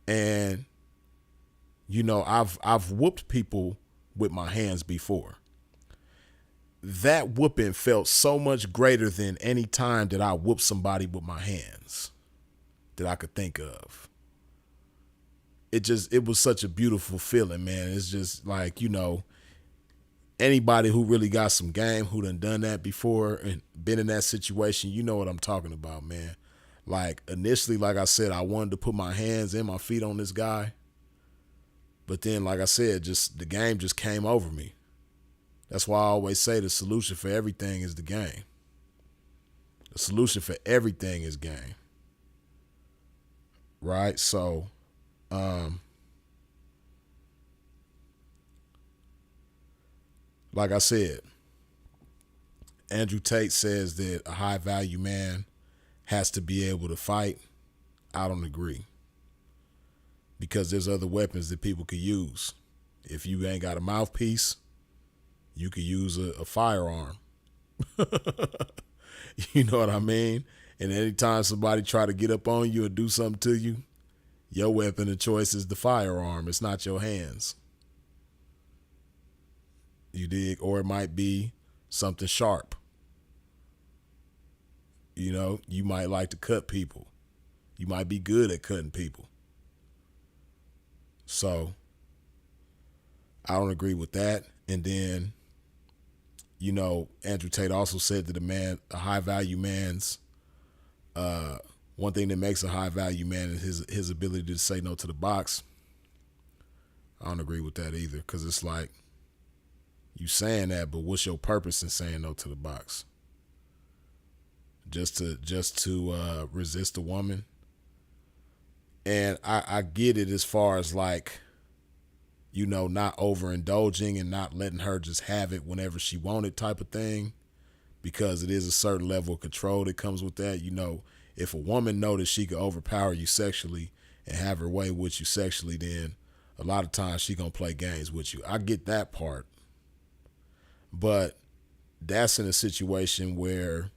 And, you know, I've whooped people with my hands before. That whooping felt so much greater than any time that I whooped somebody with my hands that I could think of. It was such a beautiful feeling, man. It's just like, you know, anybody who really got some game, who done that before and been in that situation, you know what I'm talking about, man. Like, initially, like I said, I wanted to put my hands and my feet on this guy. But then, like I said, just the game just came over me. That's why I always say the solution for everything is the game. The solution for everything is game. Right? So, like I said, Andrew Tate says that a high value man has to be able to fight. I don't agree. Because there's other weapons that people could use. If you ain't got a mouthpiece, you could use a firearm. You know what I mean? And anytime somebody try to get up on you or do something to you, your weapon of choice is the firearm. It's not your hands. You dig? Or it might be something sharp. You know, you might like to cut people. You might be good at cutting people. So I don't agree with that. And then, you know, Andrew Tate also said that a high value man's, one thing that makes a high value man is his ability to say no to the box. I don't agree with that either, because it's like, you saying that, but what's your purpose in saying no to the box? Just to resist a woman? And I get it as far as like, you know, not overindulging and not letting her just have it whenever she wanted type of thing, because it is a certain level of control that comes with that. You know, if a woman know that she could overpower you sexually and have her way with you sexually, then a lot of times she gonna play games with you. I get that part. But that's in a situation where,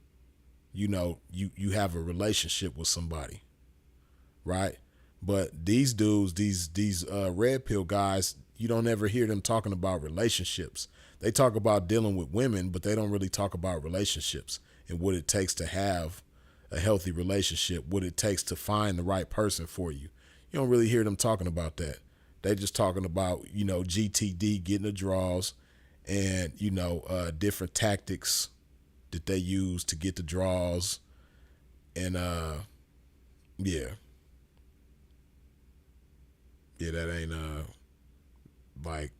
you know, you have a relationship with somebody, right? But these dudes, these red pill guys, you don't ever hear them talking about relationships. They talk about dealing with women, but they don't really talk about relationships and what it takes to have a healthy relationship, what it takes to find the right person for you. You don't really hear them talking about that. They just talking about, you know, GTD, getting the draws, and, you know, different tactics that they use to get the draws. And yeah, that ain't like,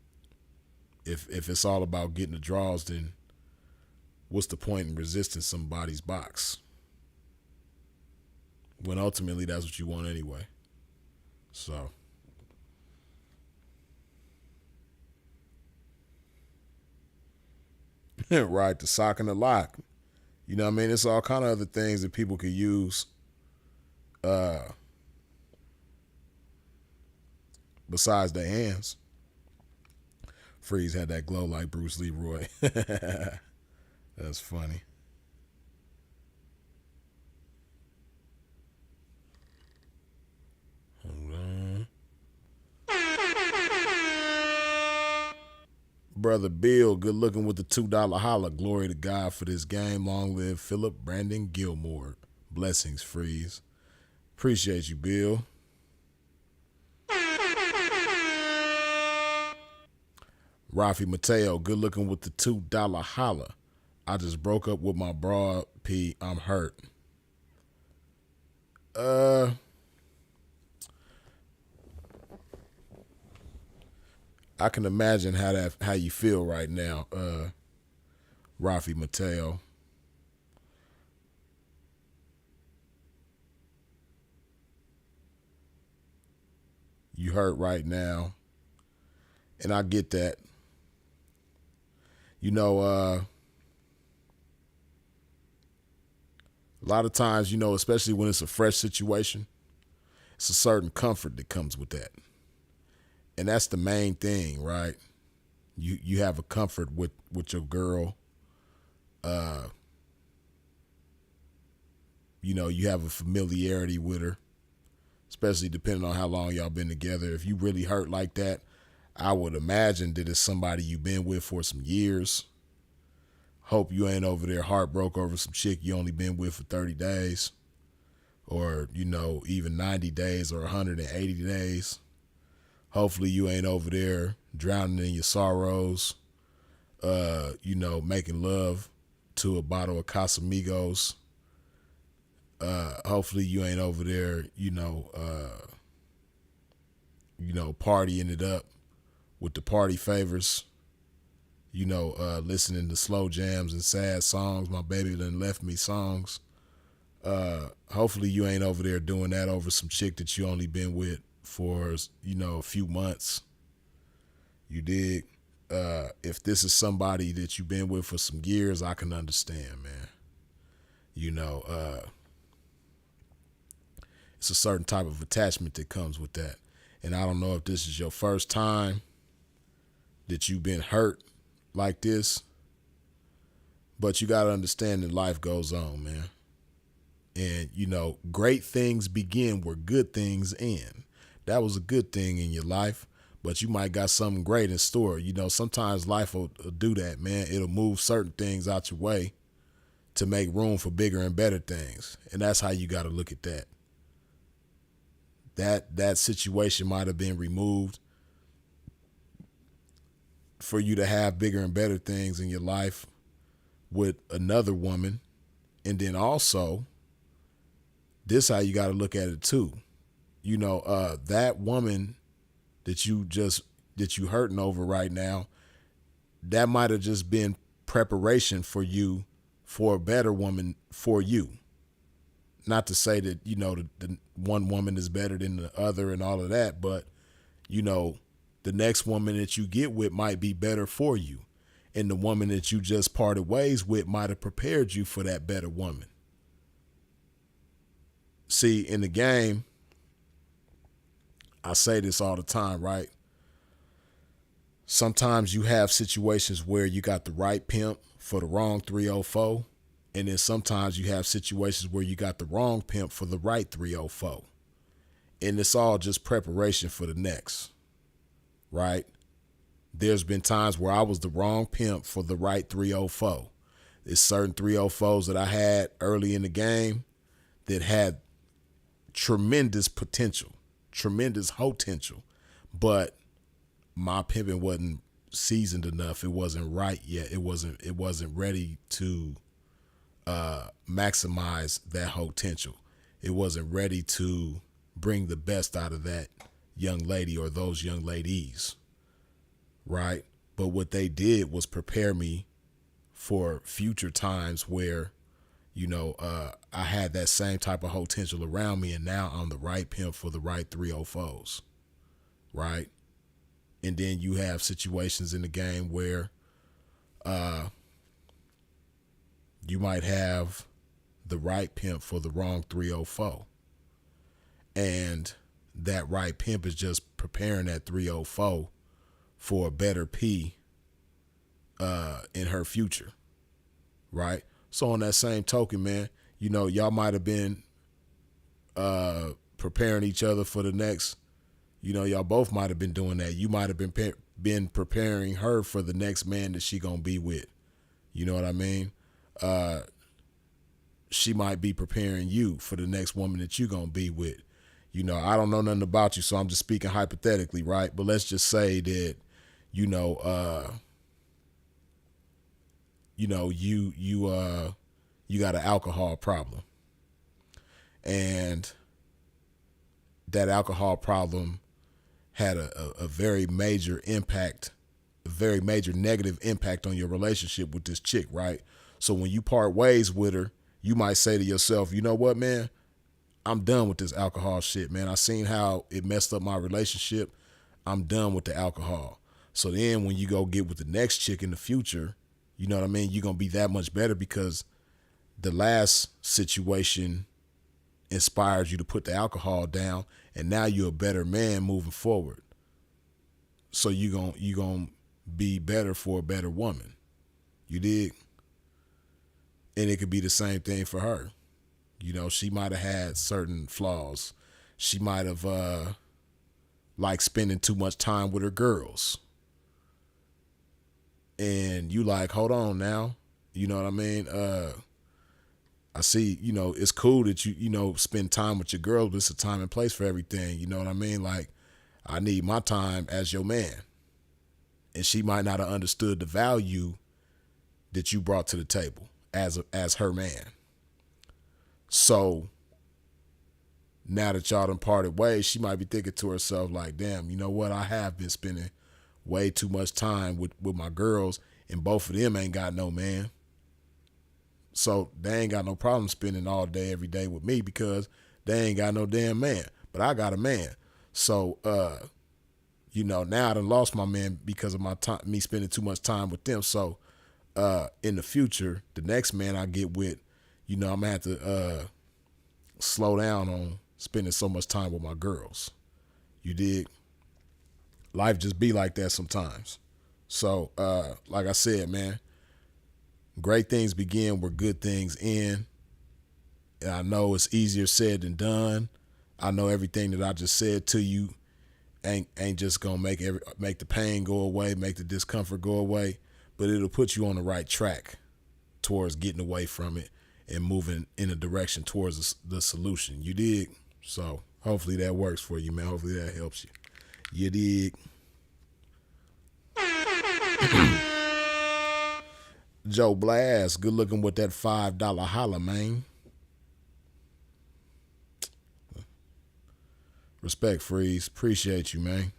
if it's all about getting the draws, then what's the point in resisting somebody's box when ultimately that's what you want anyway? So right, the sock and the lock. You know what I mean? It's all kind of other things that people could use besides their hands. Freeze had that glow like Bruce Leroy. That's funny. Hold on. Brother Bill, good looking with the $2 holla. Glory to God for this game. Long live Philip Brandon Gilmore. Blessings, Freeze. Appreciate you, Bill. Rafi Mateo, good looking with the $2 holla. I just broke up with my broad P. I'm hurt. I can imagine how you feel right now, Rafi Mateo. You hurt right now, and I get that. You know, a lot of times, you know, especially when it's a fresh situation, it's a certain comfort that comes with that. And that's the main thing, right? You have a comfort with your girl. You know, you have a familiarity with her, especially depending on how long y'all been together. If you really hurt like that, I would imagine that it's somebody you've been with for some years. Hope you ain't over there heartbroke over some chick you only been with for 30 days or, you know, even 90 days or 180 days. Hopefully you ain't over there drowning in your sorrows, you know, making love to a bottle of Casamigos. Hopefully you ain't over there, you know, partying it up with the party favors, you know, listening to slow jams and sad songs, my baby done left me songs. Hopefully you ain't over there doing that over some chick that you only been with for, you know, a few months. You dig? If this is somebody that you've been with for some years, I can understand, man. You know, it's a certain type of attachment that comes with that. And I don't know if this is your first time that you've been hurt like this, but you got to understand that life goes on, man. And, you know, great things begin where good things end. That was a good thing in your life, but you might got something great in store. You know, sometimes life will do that, man. It'll move certain things out your way to make room for bigger and better things. And that's how you got to look at that. That situation might have been removed for you to have bigger and better things in your life with another woman, and then also, this how you got to look at it too. You know, that woman that you hurting over right now, that might have just been preparation for you for a better woman for you. Not to say that, you know, the one woman is better than the other and all of that, but, you know, the next woman that you get with might be better for you. And the woman that you just parted ways with might have prepared you for that better woman. See, in the game, I say this all the time, right? Sometimes you have situations where you got the right pimp for the wrong 304. And then sometimes you have situations where you got the wrong pimp for the right 304. And it's all just preparation for the next, right? There's been times where I was the wrong pimp for the right 304. There's certain 304s that I had early in the game that had tremendous potential, tremendous potential, but my pimping wasn't seasoned enough. It wasn't right yet. It wasn't ready to maximize that potential. It wasn't ready to bring the best out of that young lady or those young ladies, right? But what they did was prepare me for future times where, you know, I had that same type of potential around me, and now I'm the right pimp for the right 304s, right? And then you have situations in the game where you might have the right pimp for the wrong 304. And that right pimp is just preparing that 304 for a better P in her future, right? So on that same token, man, you know, y'all might have been preparing each other for the next, you know, y'all both might have been doing that. You might have been preparing her for the next man that she gonna be with. You know what I mean? She might be preparing you for the next woman that you gonna be with. You know, I don't know nothing about you, so I'm just speaking hypothetically, right? But let's just say that, you know, you got an alcohol problem, and that alcohol problem had a very major impact, a very major negative impact on your relationship with this chick, right? So when you part ways with her, you might say to yourself, you know what, man, I'm done with this alcohol shit, man. I seen how it messed up my relationship. I'm done with the alcohol. So then when you go get with the next chick in the future, you know what I mean? You're going to be that much better because the last situation inspired you to put the alcohol down, and now you're a better man moving forward. So you're going to be better for a better woman. You dig? And it could be the same thing for her. You know, she might have had certain flaws. She might have liked spending too much time with her girls. And you like, hold on now. You know what I mean? I see, you know, it's cool that you know, spend time with your girls, but it's a time and place for everything. You know what I mean? Like, I need my time as your man. And she might not have understood the value that you brought to the table as her man. So now that y'all done parted ways, she might be thinking to herself like, damn, you know what? I have been spending way too much time with my girls, and both of them ain't got no man. So they ain't got no problem spending all day, every day with me because they ain't got no damn man. But I got a man. So, you know, now I done lost my man because of my time, me spending too much time with them. So in the future, the next man I get with, you know, I'm going to have to slow down on spending so much time with my girls. You dig? Life just be like that sometimes. So, like I said, man, great things begin where good things end. And I know it's easier said than done. I know everything that I just said to you ain't just gonna make the pain go away, make the discomfort go away, but it'll put you on the right track towards getting away from it and moving in a direction towards the solution. You dig? So hopefully that works for you, man. Hopefully that helps you. You dig? Joe Blast, good looking with that $5 holla, man. Respect, Freeze. Appreciate you, man.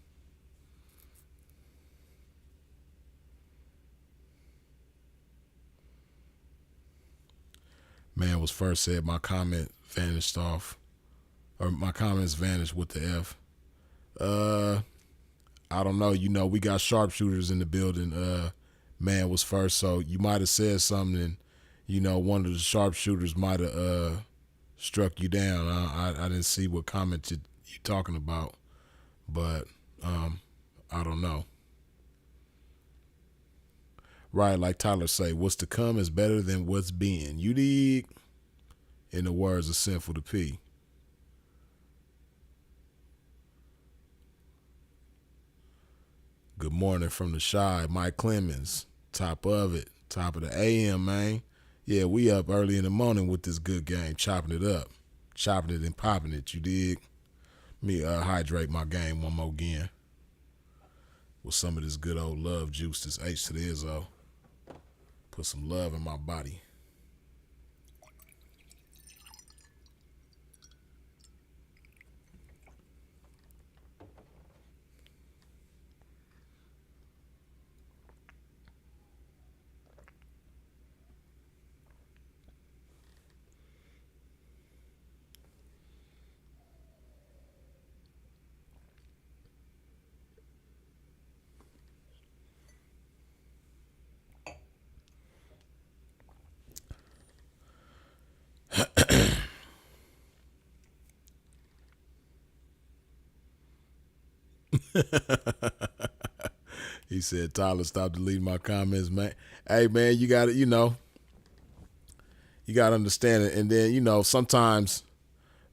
Man was first said my comment vanished off. Or my comments vanished with the F. I don't know. You know, we got sharpshooters in the building. Man was first, so you might have said something and, you know, one of the sharpshooters might have struck you down. I didn't see what comment you talking about, but I don't know. Right, like Tyler say, what's to come is better than what's been. You dig? In the words of Sinful to P. Good morning from the Shy, Mike Clemens. Top of it. Top of the AM, man. Yeah, we up early in the morning with this good game, chopping it up. Chopping it and popping it, you dig? Me hydrate my game one more again. With some of this good old love juice, this H to the Izzo. Put some love in my body. He said, Tyler, stop deleting my comments, man. Hey, man, you got to, you know, you got to understand it. And then, you know, sometimes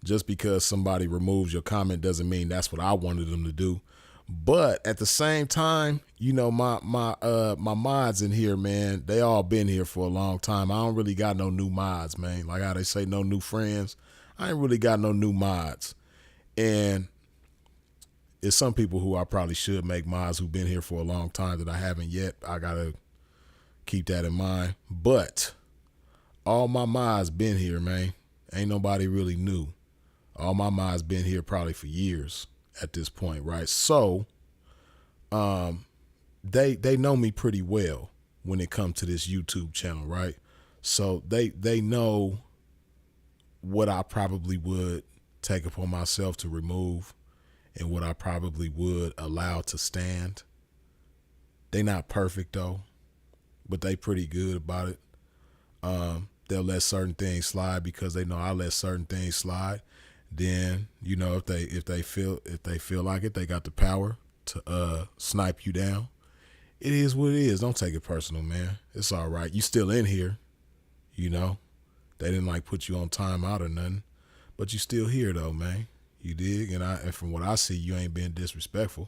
just because somebody removes your comment doesn't mean that's what I wanted them to do. But at the same time, you know, my mods in here, man, they all been here for a long time. I don't really got no new mods, man. Like how they say no new friends. I ain't really got no new mods. And it's some people who I probably should make mods who've been here for a long time that I haven't yet. I got to keep that in mind. But all my mods been here, man. Ain't nobody really new. All my mods been here probably for years at this point, right? So they know me pretty well when it comes to this YouTube channel, right? So they know what I probably would take upon myself to remove and what I probably would allow to stand. They not perfect though, but they pretty good about it. They'll let certain things slide because they know I let certain things slide. Then, you know, if they feel like it, they got the power to snipe you down. It is what it is. Don't take it personal, man. It's all right. You still in here, you know. They didn't like put you on timeout or nothing, but you still here though, man. You dig? And from what I see, you ain't being disrespectful.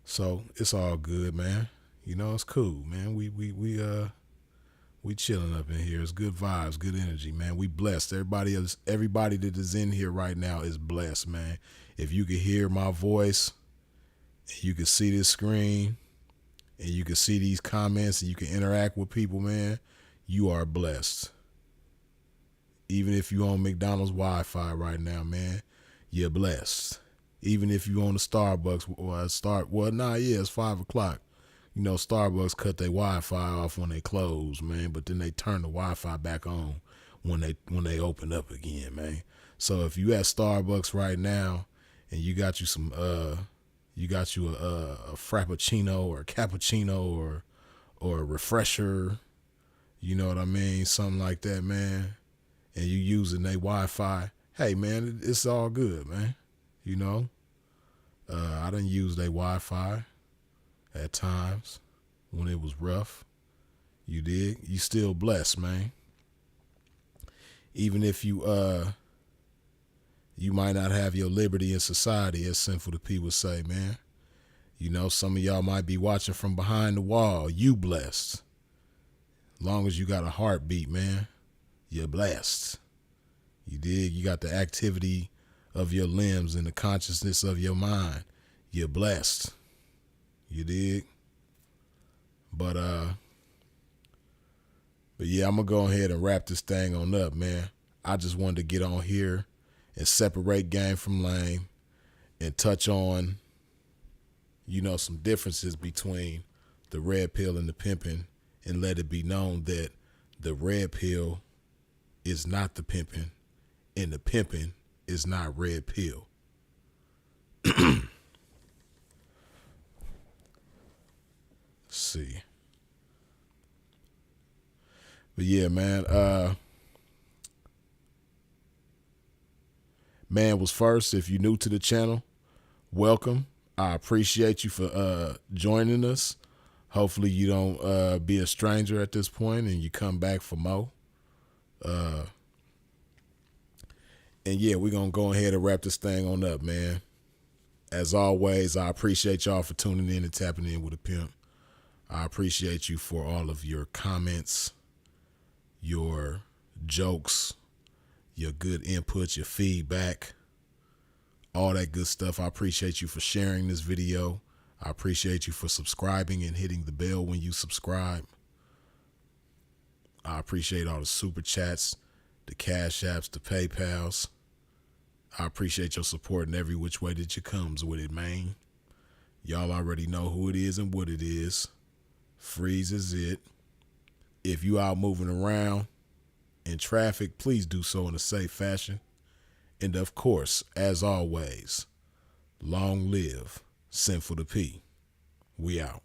So it's all good, man. You know, it's cool, man. We chilling up in here. It's good vibes, good energy, man. We blessed. Everybody that is in here right now is blessed, man. If you could hear my voice, and you could see this screen, and you can see these comments, and you can interact with people, man, you are blessed. Even if you on McDonald's Wi-Fi right now, man, you're blessed. Even if you on the Starbucks it's 5 o'clock. You know, Starbucks cut their Wi-Fi off when they close, man, but then they turn the Wi-Fi back on when they open up again, man. So if you at Starbucks right now and you got you some a frappuccino or a cappuccino or a refresher, you know what I mean, something like that, man, and you using their Wi-Fi, hey man, it's all good, man. You know, I done use their Wi-Fi at times when it was rough. You dig? You still blessed, man. Even if you might not have your liberty in society, as Sinful to P would say, man. You know, some of y'all might be watching from behind the wall. You blessed. As long as you got a heartbeat, man, you're blessed. You dig? You got the activity of your limbs and the consciousness of your mind. You're blessed. You dig? But But yeah, I'm gonna go ahead and wrap this thing on up, man. I just wanted to get on here and separate game from lame and touch on, some differences between the red pill and the pimping, and let it be known that the red pill is not the pimping and the pimping is not red pill. See. But yeah, man, man was first. If you're new to the channel, welcome. I appreciate you for joining us. Hopefully you don't be a stranger at this point and you come back for more. And yeah, we're going to go ahead and wrap this thing on up, man. As always, I appreciate y'all for tuning in and tapping in with a pimp. I appreciate you for all of your comments, your jokes, your good input, your feedback, all that good stuff. I appreciate you for sharing this video. I appreciate you for subscribing and hitting the bell when you subscribe. I appreciate all the super chats, the cash apps, the PayPals. I appreciate your support in every which way that you comes with it, man. Y'all already know who it is and what it is. Freeze is it. If you out moving around in traffic, please do so in a safe fashion. And of course, as always, long live Sinful to P. We out.